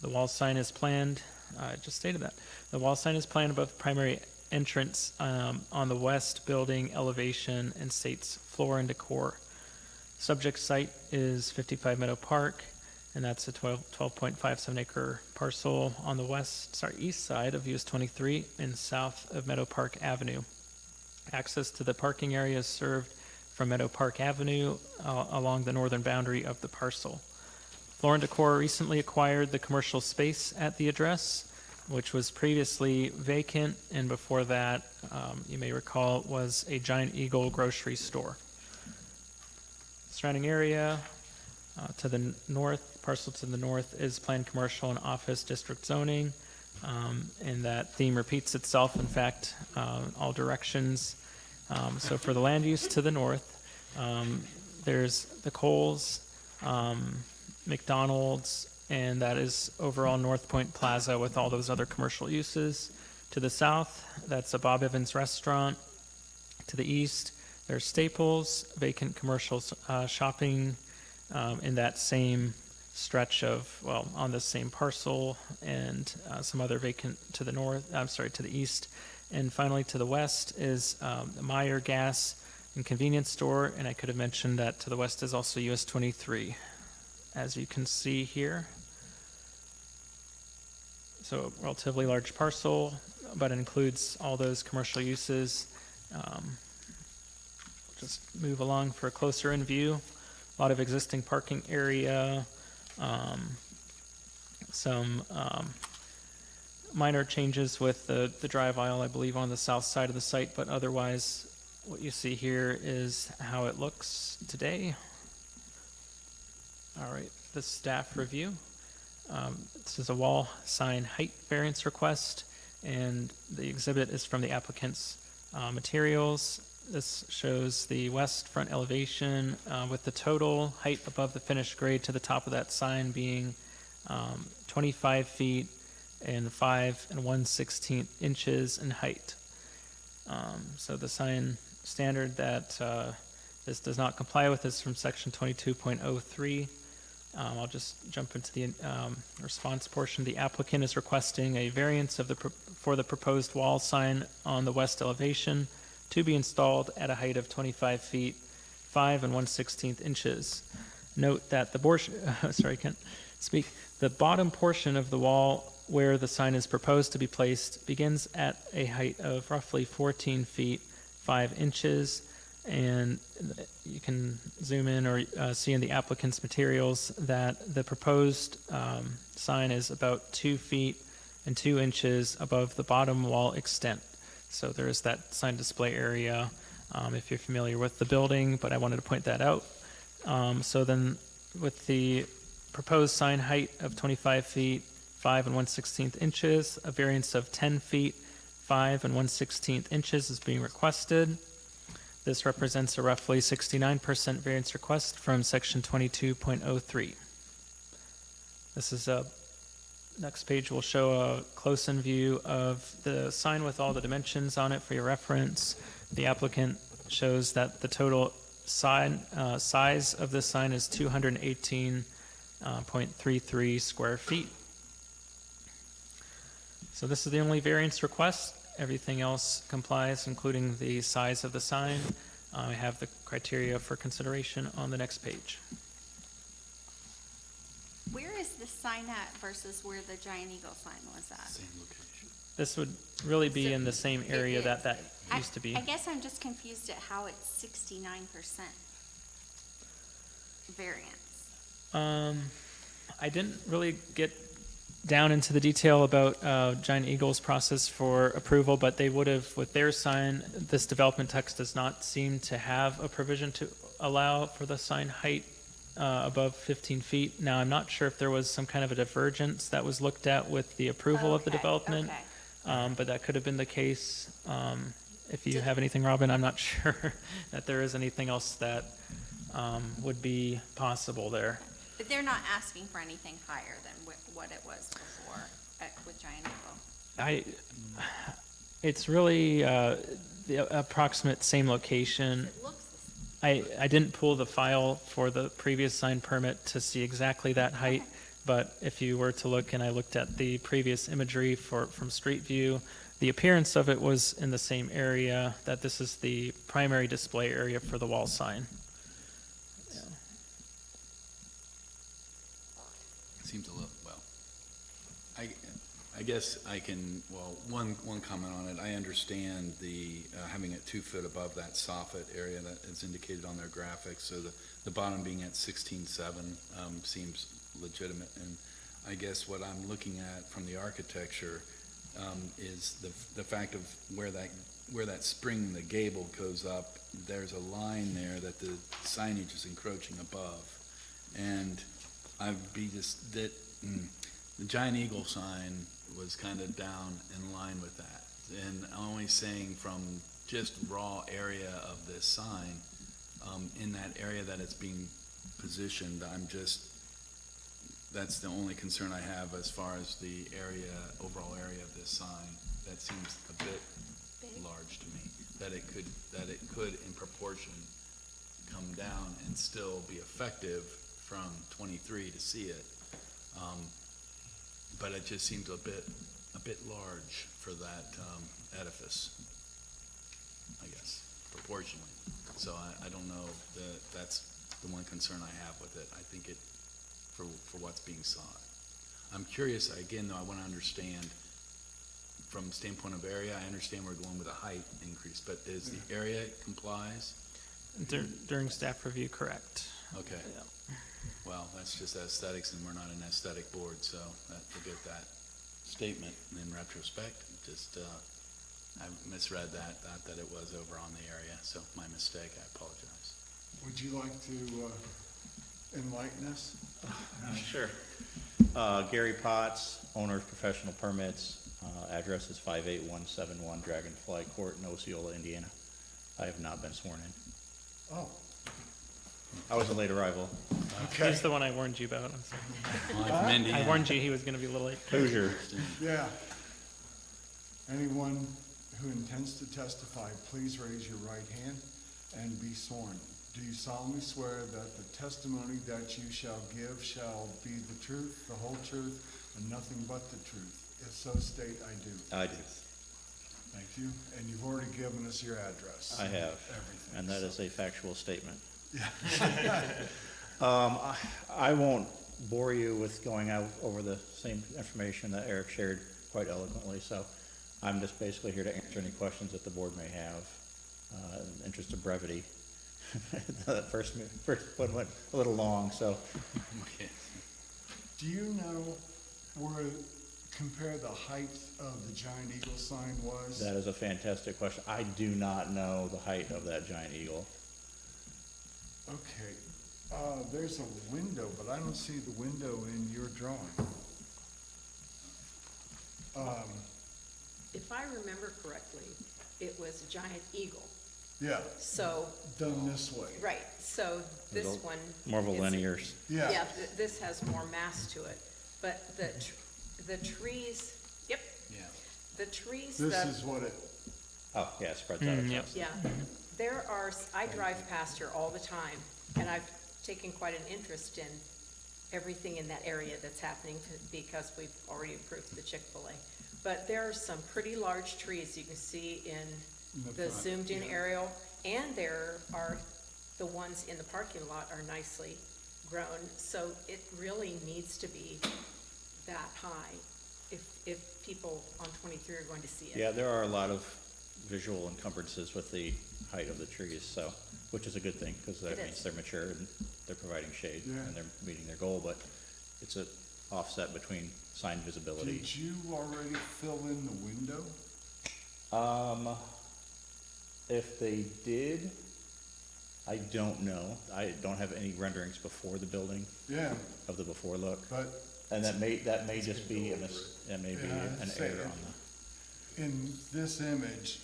The wall sign is planned, I just stated that. The wall sign is planned above the primary entrance on the west building elevation and states Floor and Decor. Subject site is 55 Meadow Park, and that's a 12.57 acre parcel on the east side of US 23 and south of Meadow Park Avenue. Access to the parking area is served from Meadow Park Avenue along the northern boundary of the parcel. Floor and Decor recently acquired the commercial space at the address, which was previously vacant, and before that, you may recall, was a Giant Eagle grocery store. Surrounding area to the north, parcel to the north, is planned commercial and office district zoning, and that theme repeats itself, in fact, all directions. So for the land use to the north, there's the Kohl's, McDonald's, and that is overall North Point Plaza with all those other commercial uses. To the south, that's a Bob Evans restaurant. To the east, there's Staples, vacant commercial shopping in that same stretch of, well, on the same parcel, and some other vacant to the north, to the east. And finally, to the west is the Meyer Gas and Convenience Store, and I could have mentioned that to the west is also US 23. As you can see here, So a relatively large parcel, but it includes all those commercial uses. Just move along for a closer in view. A lot of existing parking area, some minor changes with the drive aisle, I believe, on the south side of the site, but otherwise, what you see here is how it looks today. All right, the staff review. This is a wall sign height variance request, and the exhibit is from the applicant's materials. This shows the west front elevation with the total height above the finished grade to the top of that sign being 25 feet and 5 1/16 inches in height. So the sign standard that this does not comply with is from section 22.03. I'll just jump into the response portion. The applicant is requesting a variance for the proposed wall sign on the west elevation to be installed at a height of 25 feet, 5 1/16 inches. Note that the sorry, I can't speak. The bottom portion of the wall where the sign is proposed to be placed begins at a height of roughly 14 feet, 5 inches, and you can zoom in or see in the applicant's materials that the proposed sign is about 2 feet and 2 inches above the bottom wall extent. So there is that sign display area if you're familiar with the building, but I wanted to point that out. So then with the proposed sign height of 25 feet, 5 1/16 inches, a variance of 10 feet, 5 1/16 inches is being requested. This represents a roughly 69% variance request from section 22.03. This is next page will show a close-in view of the sign with all the dimensions on it for your reference. The applicant shows that the total size of this sign is 218.33 square feet. So this is the only variance request. Everything else complies, including the size of the sign. I have the criteria for consideration on the next page. Where is the sign at versus where the Giant Eagle sign was at? Same location. This would really be in the same area It is. that used to be. I guess I'm just confused at how it's 69% variance. I didn't really get down into the detail about Giant Eagle's process for approval, but they would have, with their sign, this development text does not seem to have a provision to allow for the sign height above 15 feet. Now, I'm not sure if there was some kind of a divergence that was looked at with the approval of the Okay, development, okay. but that could have been the case. If you have anything, Robin, I'm not sure that there is anything else that would be possible there. But they're not asking for anything higher than what it was before with Giant Eagle. It's really the approximate same location. It looks the same. I didn't pull the file for the previous sign permit to see exactly that height, Okay. but if you were to look, and I looked at the previous imagery from street view, the appearance of it was in the same area, that this is the primary display area for the wall sign. Seems a little, well, I guess I can, well, one comment on it. I understand the, having it 2 foot above that soffit area that is indicated on their graphics, so the bottom being at 16.7 seems legitimate. And I guess what I'm looking at from the architecture is the fact of where that spring, the gable goes up, there's a line there that the signage is encroaching above. And I'd be just that the Giant Eagle sign was kind of down in line with that. And I'm only saying from just raw area of this sign, in that area that it's being positioned, that's the only concern I have as far as the overall area of this sign. That seems a bit large to me, that it could in proportion come down and still be effective from 23 to see it, but it just seems a bit large for that edifice, I guess, proportionally. So I don't know, that's the one concern I have with it. I think for what's being sought. I'm curious, again, though, I want to understand, from the standpoint of area, I understand we're going with a height increase, but is the area complies? During staff review, correct. Okay. Yeah. Well, that's just aesthetics, and we're not an aesthetic board, so forget that statement. And in retrospect, just, I misread that, thought that it was over on the area, so my mistake, I apologize. Would you like to enlighten us? Sure. Gary Potts, owner of Professional Permits. Address is 58171 Dragonfly Court in Osceola, Indiana. I have not been sworn in. Oh, I was a late arrival. okay. He's the one I warned you about. I'm sorry. From Indiana. I warned you he was going to be a little late. Hoosier. Yeah. Anyone who intends to testify, please raise your right hand and be sworn. Do you solemnly swear that the testimony that you shall give shall be the truth, the whole truth, and nothing but the truth? If so, state, I do. I do. Thank you. And you've already given us your address. I have. Everything. And that is a factual statement. Yeah. I won't bore you with going out over the same information that Eric shared quite eloquently, so I'm just basically here to answer any questions that the board may have, in the interest of brevity. The first one went a little long, so. Okay. Do you know where, compare the height of the giant eagle sign was? That is a fantastic question. I do not know the height of that giant eagle. Okay, there's a window, but I don't see the window in your drawing. If I remember correctly, it was a giant eagle. Yeah, So, done this way. right, so this Little- one. More of a is- linear. Yeah, This has more mass to it, but the trees, yep, Yeah. the trees this that. is what it, Oh, yeah, it spreads out. Yep. Yeah, there are, I drive past here all the time, and I've taken quite an interest in everything in that area that's happening because we've already approved the Chick-fil-A. But there are some pretty large trees you can see in the the front, zoomed-in yeah. aerial, and there are, the ones in the parking lot are nicely grown, so it really needs to be that high if people on 23 are going to see it. Yeah, there are a lot of visual encumbrances with the height of the trees, so, which is a good thing, because that It means is. they're mature and they're providing shade, Yeah. and they're meeting their goal, but it's a offset between sign visibility. Did you already fill in the window? If they did, I don't know. I don't have any renderings before the building Yeah, of the before look, but and that may just be that may be Yeah, an I'd say error on the. in this image,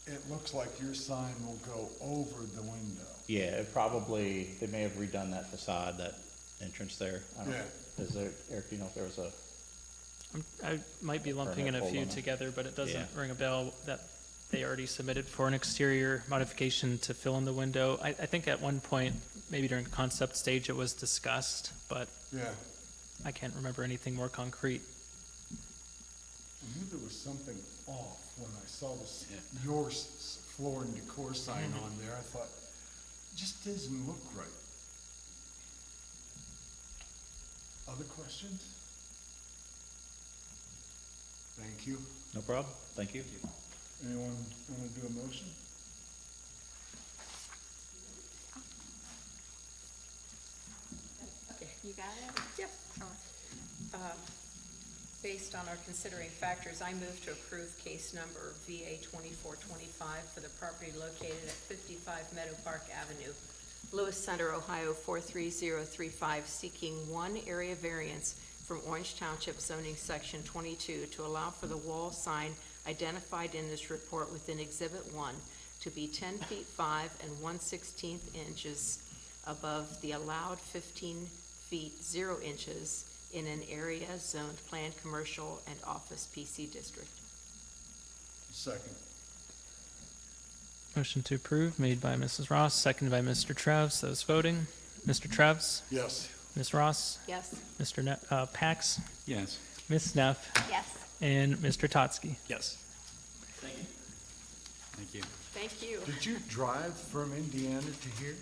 it looks like your sign will go over the window. Yeah, they may have redone that facade, that entrance there. I don't, Yeah. is there, Eric, do you know if there was a, I might be lumping in a Permit few hold on it. together, but it doesn't Yeah. ring a bell that they already submitted for an exterior modification to fill in the window. I think at one point, maybe during concept stage, it was discussed, but Yeah, I can't remember anything more concrete. I knew there was something off when I saw this, Yeah. your floor and decor sign on there. I thought, it just doesn't look right. Other questions? Thank you. no problem? Thank you. Anyone want to do a motion? You got it? Yep. Based on our considering factors, I move to approve case number VA 2425 for the property located at 55 Meadow Park Avenue, Lewis Center, Ohio 43035, seeking one area variance from Orange Township zoning section 22 to allow for the wall sign identified in this report within Exhibit 1 to be 10 feet 5 and 1/16 inches above the allowed 15 feet 0 inches in an area zoned planned commercial and office PC district. Second. Motion to approve made by Mrs. Ross, seconded by Mr. Travs. Those voting, Mr. Travs, Yes. Ms. Ross, Yes. Mr. Pax, Yes. Ms. Neff, Yes. and Mr. Totsky. Yes. Thank you. Thank you. Did you drive from Indiana to here?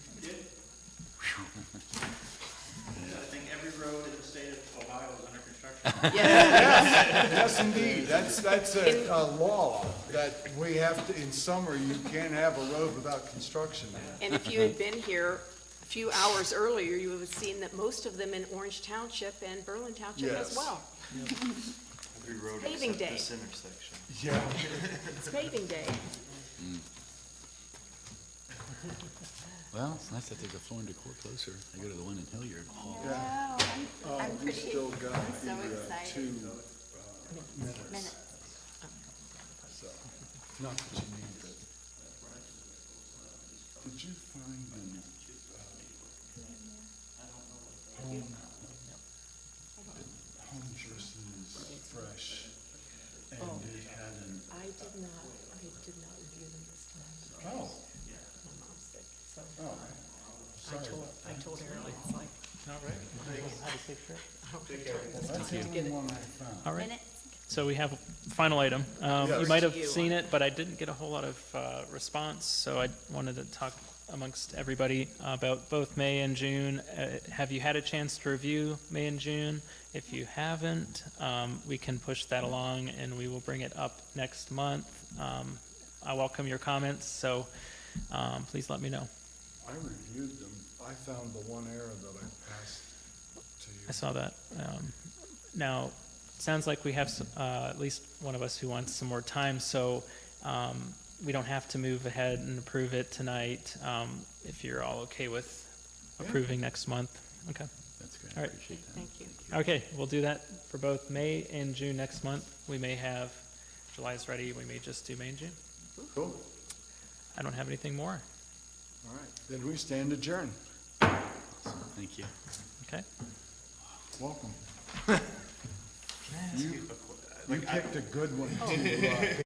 I think every road in the state of Ohio is under construction. Yes, indeed. That's a law that we have to, in summer, you can't have a road without construction. And if you had been here a few hours earlier, you would have seen that most of them in Orange Township and Berlin Township as Yes. well. Every road Paving except day. this intersection. Yeah. It's paving day. Well, it's nice that there's a flooring decor closer. I go to the one in Hilliard. Wow, I'm We pretty, still got I'm so the excited. 2 minutes. Minutes. So, not that you need it. Did you find the home versus fresh? And it had an, I did not review them this time. oh, My mom's sick, so oh, sorry. I told Harold, it's like, That's the only one I found. All right. Minutes. So we have a final item. You Yes. might have You seen it, but I didn't get a whole lot of response, so I wanted to talk amongst everybody about both May and June. Have you had a chance to review May and June? If you haven't, we can push that along and we will bring it up next month. I welcome your comments, so please let me know. I reviewed them. I found the one error that I passed to you. I saw that. Now, sounds like we have at least one of us who wants some more time, so we don't have to move ahead and approve it tonight, if you're all okay with approving next month. Okay. That's great. All I right. appreciate that. thank you. Okay, we'll do that for both May and June next month. We may have July's ready, we may just do May and June. Cool. I don't have anything more. All right. Then we stand adjourned. Thank you. Okay? Welcome. Can I ask you a You picked a good one to